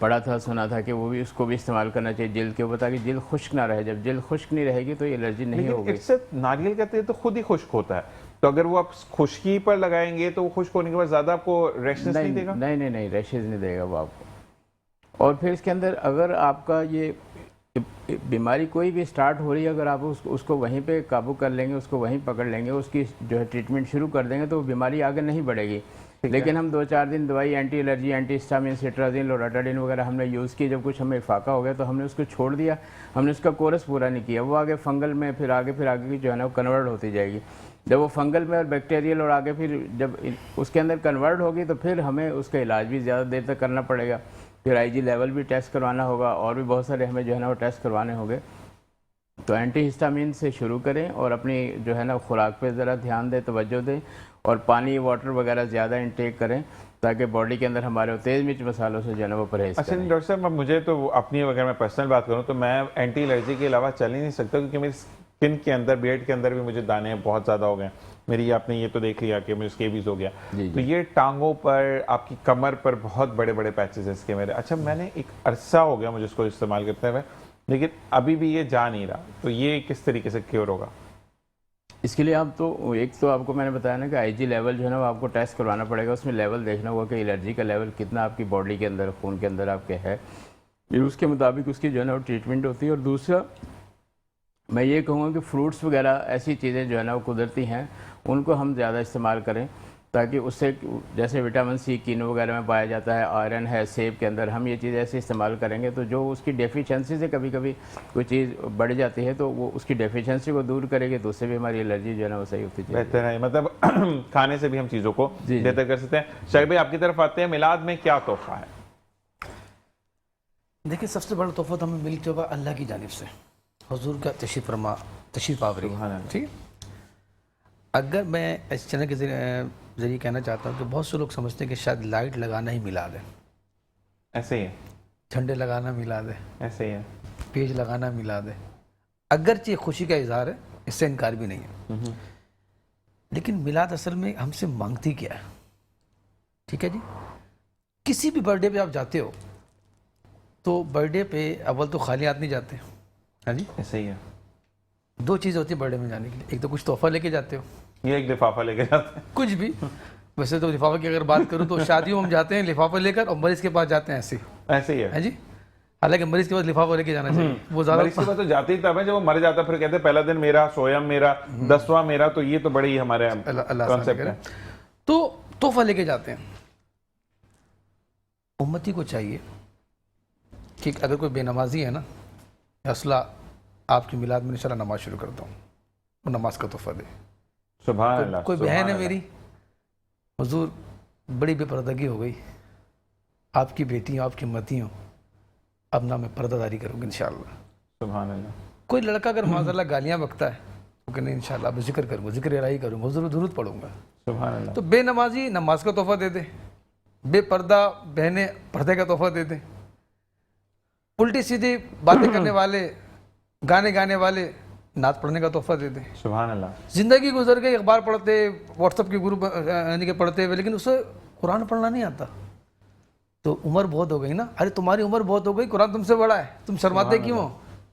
पढ़ा था, सुना था कि वो भी, उसको भी इस्तेमाल करना चाहिए जेल के ऊपर ताकि जेल खुश्क ना रहे। जब जेल खुश्क नहीं रहेगी तो एलर्जी नहीं लेकिन होगी। इससे नारियल का तेल तो खुद ही खुश्क होता है, तो अगर वो आप खुश्की पर लगाएंगे तो वो खुश्क होने के बाद ज़्यादा आपको रैशनेस नहीं देगा? नहीं रैशेज नहीं देगा वो आपको। और फिर इसके अंदर अगर आपका ये बीमारी कोई भी स्टार्ट हो रही है, अगर आप उसको वहीं पे काबू कर लेंगे, उसको वहीं पकड़ लेंगे, उसकी जो है ट्रीटमेंट शुरू कर देंगे तो वो बीमारी आगे नहीं बढ़ेगी। लेकिन हम 2-4 दिन दवाई anti allergy, anti histamine, cetirizine, loratadine वगैरह हमने यूज़ की, जब कुछ हमें इफाका हो गया तो हमने उसको छोड़ दिया, हमने उसका कोर्स पूरा नहीं किया। वो आगे फंगल में फिर आगे की जो है ना वो कन्वर्ट होती जाएगी। जब वो फंगल में और बैक्टीरियल और आगे फिर जब उसके अंदर कन्वर्ट होगी तो फिर हमें उसका इलाज भी ज़्यादा देर तक करना पड़ेगा। फिर आईजी लेवल भी टेस्ट करवाना होगा और भी बहुत सारे हमें जो है ना वो टेस्ट करवाने होंगे। तो एंटी हिस्टामिन से शुरू करें और अपनी जो है ना खुराक पे ज़रा ध्यान दें, तवज्जो दें और पानी वाटर वगैरह ज़्यादा इंटेक करें ताकि बॉडी के अंदर हमारे तेज़ मिर्च मसालों से जो है ना वो परहेज़ अच्छा करें। डॉक्टर साहब, अब मुझे तो अपनी अगर मैं पर्सनल बात करूँ तो मैं एंटी एलर्जी के अलावा चल ही नहीं सकता, क्योंकि मेरी स्किन के अंदर, बियर्ड के अंदर भी मुझे दाने बहुत ज़्यादा हो गए। मेरी आपने ये तो देख लिया कि मुझे स्केबीज हो गया, तो ये टांगों पर, आपकी कमर पर बहुत बड़े बड़े पैचेस हैं इसके मेरे। अच्छा, मैंने एक अरसा हो गया मुझे इसको इस्तेमाल करते हुए, लेकिन अभी भी ये जा नहीं रहा, तो ये किस तरीके से क्योर होगा? इसके लिए आप तो एक तो आपको मैंने बताया ना कि आईजी लेवल जो है ना वो आपको टेस्ट करवाना पड़ेगा। उसमें लेवल देखना होगा कि एलर्जी का लेवल कितना आपकी बॉडी के अंदर, खून के अंदर आपके है, फिर उसके मुताबिक उसकी जो है ना वो ट्रीटमेंट होती है। और दूसरा मैं ये कहूँगा कि फ्रूट्स वगैरह ऐसी चीज़ें जो है ना वो कुदरती हैं, उनको हम ज़्यादा इस्तेमाल करें ताकि उससे, जैसे विटामिन सी कीनो वगैरह में पाया जाता है, आयरन है सेब के अंदर, हम ये चीज़ ऐसे इस्तेमाल करेंगे तो जो उसकी डेफिशिएंसी से कभी कभी कोई चीज़ बढ़ जाती है तो वो उसकी डेफिशिएंसी को दूर करेगी तो उससे भी हमारी एलर्जी जो है ना वो सही होती है। बेहतर है, मतलब खाने से भी हम चीज़ों को बेहतर कर सकते हैं। शाहिद भाई, आपकी तरफ आते हैं, मिलाद में क्या तोहफा है? देखिए, सबसे बड़ा तोहफा तो हमें मिल चुका अल्लाह की जानिब से, हुजूर का तशरीफ आवरी। ठीक है, अगर मैं इस चैनल के जरिए कहना चाहता हूँ कि बहुत से लोग समझते हैं कि शायद लाइट लगाना ही मिलाद है, ऐसे ही है, झंडे लगाना मिलाद है, ऐसे ही है, पेज लगाना मिलाद है। अगरचे खुशी का इजहार है, इससे इनकार भी नहीं है, लेकिन मिलाद असल में हमसे मांगती क्या है? ठीक है जी, किसी भी बर्थडे पे आप जाते हो तो बर्थडे पे अव्वल तो खाली हाथ नहीं जाते। हाँ जी, ऐसे ही है। दो चीज़ होती है बर्थडे में जाने के लिए, एक तो कुछ तोहफा लेके जाते हो, ये एक लिफाफा लेके जाते हैं, कुछ भी। वैसे तो लिफाफे की अगर बात करूँ तो शादियों में हम जाते हैं लिफाफा लेकर और मरीज के पास जाते हैं ऐसे ही। ऐसे ही है। है जी, हालांकि मरीज के पास लिफाफा लेके जाना चाहिए, वो ज़्यादा। मरीज के पास तो जाते ही तब है जब वो मर जाता, फिर कहते हैं पहला दिन मेरा, सोयम मेरा, 10वां मेरा, तो ये तो बड़े ही हमारे कॉन्सेप्ट है। तो तोहफा लेके जाते हैं। उम्मती को चाहिए कि अगर कोई बेनमाजी है ना, असला आपकी मिलाद में इंशाल्लाह नमाज शुरू करता हूँ, वो नमाज का तोहफा दे। सुभान अल्लाह। कोई बहन है मेरी, हुजूर बड़ी बेपर्दगी हो गई, आपकी बेटी हो, आपकी मती हो, अब ना मैं पर्दादारी करूँगी इंशाल्लाह। सुभान अल्लाह। कोई लड़का अगर माज़अल्लाह गालियाँ बकता है तो कहने इंशाल्लाह अब जिक्र करूँगा, जिक्र इलाही करूँगा, हुजूर दुरूद पढ़ूँगा। सुभान अल्लाह। तो बेनमाजी नमाज का तोहफा दे दे, बेपर्दा बहनें पर्दे का तोहफा दे दे, उल्टी सीधी बातें करने वाले, गाने गाने वाले नात पढ़ने का तोहफा दे दे। सुभान अल्लाह। जिंदगी गुजर गई अखबार पढ़ते, व्हाट्सएप के ग्रुप यानी कि पढ़ते हुए, लेकिन उसे कुरान पढ़ना नहीं आता। तो उम्र बहुत हो गई ना, अरे तुम्हारी उम्र बहुत हो गई, कुरान तुमसे बड़ा है, तुम शर्माते क्यों हो?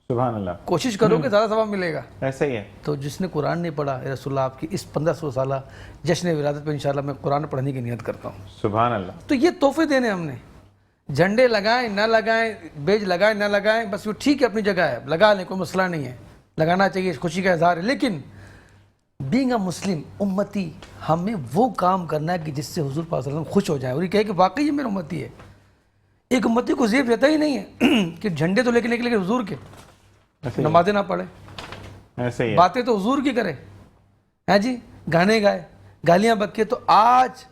सुभान अल्लाह। कोशिश करोगे ज़्यादा सवाब मिलेगा। ऐसा ही है। तो जिसने कुरान नहीं पढ़ा, या रसूलुल्लाह आपकी इस 1500 साल जश्न विलादत पे इंशाल्लाह मैं कुरान पढ़ने की नियत करता हूँ। सुभान अल्लाह। तो ये तोहफे देने हमने, झंडे लगाएं ना लगाएं, बेज लगाएं ना लगाएं, बस वो ठीक है, अपनी जगह है, लगा लें, कोई मसला नहीं है, लगाना चाहिए, खुशी का इजहार है। लेकिन बीइंग अ मुस्लिम उम्मती, हमें वो काम करना है कि जिससे हुजूर पाक सल्लल्लाहु अलैहि वसल्लम खुश हो जाए और ये कहे कि वाकई ये मेरा उम्मती है। एक उम्मती को ज़ेब रहता ही नहीं है कि झंडे तो लेके निकले हुजूर के, नमाजें ना पढ़े, ऐसे ही है। बातें तो हुजूर की करे, हैं जी, गाने गाए, गालियां बके। तो आज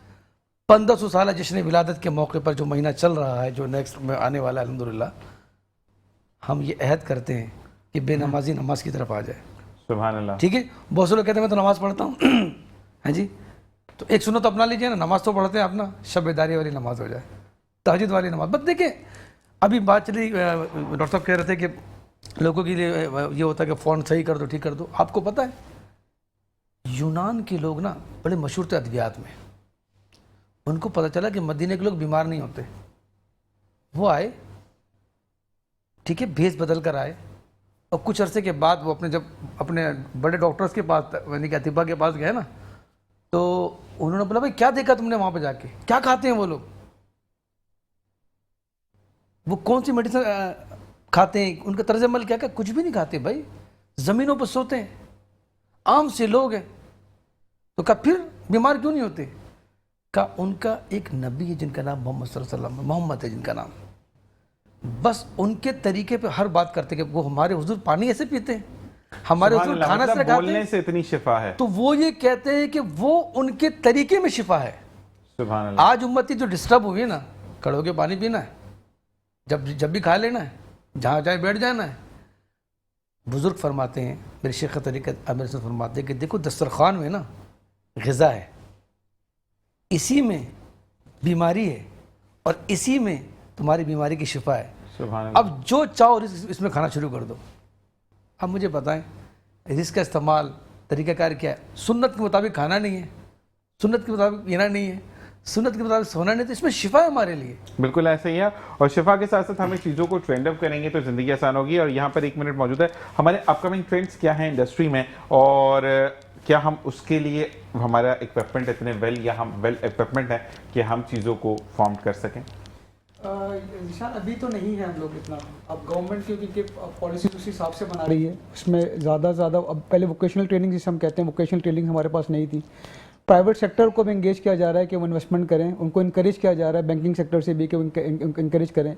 1500 साल जश्न विलादत के मौके पर जो महीना चल रहा है, जो नेक्स्ट में आने वाला है, अल्हम्दुलिल्लाह, हम ये अहद करते हैं कि बेनमाजी नमाज की तरफ आ जाए। सुभान अल्लाह। ठीक है, बहुत से लोग कहते हैं मैं तो नमाज पढ़ता हूँ हैं जी, तो एक सुन्नत तो अपना लीजिए ना, नमाज तो पढ़ते हैं अपना, शब-ए-दारी वाली नमाज हो जाए, तहज्जुद वाली नमाज। बस देखिए, अभी बात चली, डॉक्टर साहब कह रहे थे कि लोगों के लिए ये होता है कि फ़ौरन सही कर दो, ठीक कर दो। आपको पता है यूनान के लोग ना बड़े मशहूर थे अद्वियात में, उनको पता चला कि मदीने के लोग बीमार नहीं होते। वो आए, ठीक है, भेष बदल कर आए, और कुछ अरसे के बाद वो जब अपने बड़े डॉक्टर्स के पास, यानी कि अतिबा के पास गए ना, तो उन्होंने बोला भाई क्या देखा तुमने वहाँ पे जाके, क्या खाते हैं वो लोग, वो कौन सी मेडिसिन खाते हैं, उनका तर्ज अमल क्या, कुछ भी नहीं खाते भाई, ज़मीनों पर सोते हैं, आम से लोग हैं। तो कहा फिर बीमार क्यों नहीं होते? का उनका एक नबी है जिनका नाम मोहम्मद सल्लल्लाहु अलैहि वसल्लम, मोहम्मद है जिनका नाम, बस उनके तरीके पे हर बात करते कि वो हमारे हुजूर पानी ऐसे पीते हैं, हमारे हुजूर खाना मतलब से खाते बोलने हैं, से इतनी शिफा है। तो वो ये कहते हैं कि वो उनके तरीके में शिफा है। सुभान अल्लाह। आज उम्मती जो डिस्टर्ब हुई है ना, खड़े होके पानी पीना है, जब भी खा लेना है, जहाँ जाए बैठ जाना है। बुजुर्ग फरमाते हैं, मेरे शेख तरीक़त आमिर से फरमाते हैं कि देखो दस्तरखान में ना ग़िज़ा है, इसी में बीमारी है, और इसी में तुम्हारी बीमारी की शिफा है। सुभान अल्लाह। अब जो चाहो इसमें खाना शुरू कर दो। अब मुझे बताएं, रिज़्क़ का इस्तेमाल तरीक़ाकार क्या है? सुन्नत के मुताबिक खाना नहीं है, सुन्नत के मुताबिक पीना नहीं है, सुन्नत के मुताबिक सोना नहीं, तो इसमें शिफा है हमारे लिए। बिल्कुल ऐसा ही है। और शिफा के साथ साथ हमें चीज़ों को ट्रेंड अप करेंगे तो ज़िंदगी आसान होगी। और यहाँ पर 1 मिनट मौजूद है, हमारे अपकमिंग ट्रेंड्स क्या हैं इंडस्ट्री में, और क्या हम उसके लिए हमारा इक्विपमेंट इतने वेल इक्विपमेंट है कि हम चीज़ों को फॉर्म कर सकें? निशान अभी तो नहीं है हम लोग इतना, अब गवर्नमेंट क्योंकि पॉलिसी उस हिसाब से बना रही है, उसमें ज़्यादा अब पहले वोकेशनल ट्रेनिंग जिसे हम कहते हैं, वोकेशनल ट्रेनिंग हमारे पास नहीं थी। प्राइवेट सेक्टर को भी इंगेज किया जा रहा है कि वो इन्वेस्टमेंट करें, उनको इनकरेज किया जा रहा है बैंकिंग सेक्टर से भी कि इनकरेज करें।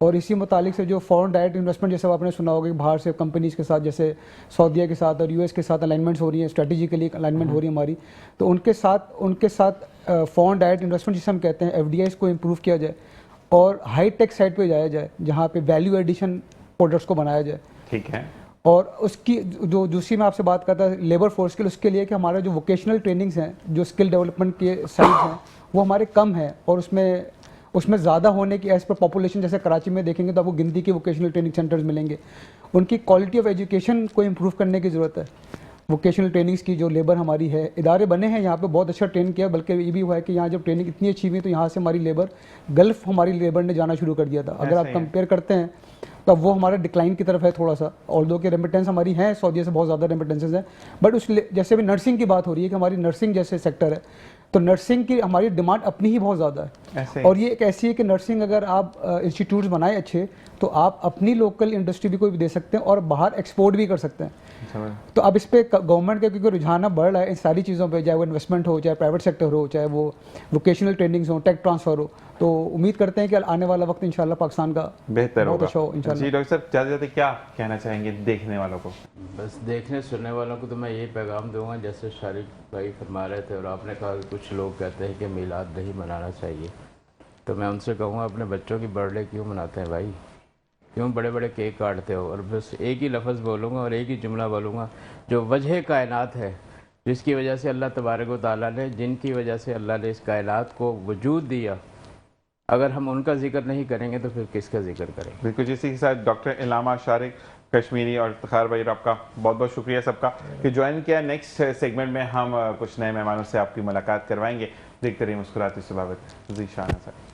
और इसी मुतालिक से जो फॉरेन डायरेक्ट इन्वेस्टमेंट, जैसे आपने सुना होगा कि बाहर से कंपनीज़ के साथ, जैसे सऊदीया के साथ और यूएस के साथ अलाइनमेंट्स हो रही हैं, स्ट्रेटेजिकली अलाइनमेंट हो रही है हमारी, तो उनके साथ फॉरेन डायरेक्ट इन्वेस्टमेंट जिसे हम कहते हैं एफडीआईज़ को इम्प्रूव किया जाए और हाई टेक साइड पे जाया जाए, जहाँ पे वैल्यू एडिशन प्रोडक्ट्स को बनाया जाए। ठीक है। और उसकी जो दूसरी मैं आपसे बात करता लेबर फोर्स के लिए, उसके लिए कि हमारे जो वोकेशनल ट्रेनिंग्स हैं, जो स्किल डेवलपमेंट के साइड हैं, वो हमारे कम हैं, और उसमें ज़्यादा होने की एज पर पॉपुलेशन, जैसे कराची में देखेंगे तो आपको गिनती के वोकेशनल ट्रेनिंग सेंटर्स मिलेंगे। उनकी क्वालिटी ऑफ एजुकेशन को इम्प्रूव करने की ज़रूरत है। वोकेशनल ट्रेनिंग्स की जो लेबर हमारी है, इदारे बने हैं यहाँ पे, बहुत अच्छा ट्रेन किया, बल्कि ये भी हुआ है कि यहाँ जब ट्रेनिंग इतनी अच्छी हुई तो यहाँ से हमारी लेबर, गल्फ़ हमारी लेबर ने जाना शुरू कर दिया था। अगर आप कंपेयर करते हैं तो अब वो हमारा डिक्लाइन की तरफ है थोड़ा सा, ऑल्दो के रेमिटेंस हमारी हैं, सऊदी से बहुत ज़्यादा रेमिटेंसेज हैं, बट जैसे भी नर्सिंग की बात हो रही है कि हमारी नर्सिंग जैसे सेक्टर है, तो नर्सिंग की हमारी डिमांड अपनी ही बहुत ज़्यादा है। और ये एक ऐसी है कि नर्सिंग अगर आप इंस्टीट्यूट्स बनाए अच्छे, तो आप अपनी लोकल इंडस्ट्री भी कोई भी दे सकते हैं और बाहर एक्सपोर्ट भी कर सकते हैं। तो अब इस पे गवर्नमेंट का क्योंकि रुझान बढ़ रहा है इन सारी चीज़ों पे, चाहे वो इन्वेस्टमेंट हो, चाहे प्राइवेट सेक्टर हो, चाहे वो वोकेशनल ट्रेनिंग्स हो, टेक ट्रांसफ़र हो, तो उम्मीद करते हैं कि आने वाला वक्त इंशाल्लाह पाकिस्तान का बेहतर होगा। अच्छा हो इंशाल्लाह। जी डॉक्टर साहब, ज़्यादा ज़्यादा क्या कहना चाहेंगे देखने वालों को? बस देखने सुनने वालों को तो मैं यही पैगाम दूंगा, जैसे शारिक भाई फरमा रहे थे और आपने कहा कि कुछ लोग कहते हैं कि मीलाद नहीं मनाना चाहिए, तो मैं उनसे कहूँगा अपने बच्चों की बर्थडे क्यों मनाते हैं भाई, क्यों बड़े बड़े केक काटते हो? और बस एक ही लफ्ज़ बोलूँगा और एक ही जुमला बोलूँगा, जो वजह कायनात है, जिसकी वजह से अल्लाह तबारक व तआला ने, जिनकी वजह से अल्लाह ने इस कायनात को वजूद दिया, अगर हम उनका जिक्र नहीं करेंगे तो फिर किसका जिक्र करेंगे? बिल्कुल। इसी के साथ डॉक्टर इल्हामा शारिक कश्मीरी और इफ्तिखार भाई, आपका बहुत बहुत शुक्रिया सबका कि ज्वाइन किया। नेक्स्ट सेगमेंट में हम कुछ नए मेहमानों से आपकी मुलाकात करवाएंगे। देखते रहिए मुस्कुराती सुबह। जी शाना सर।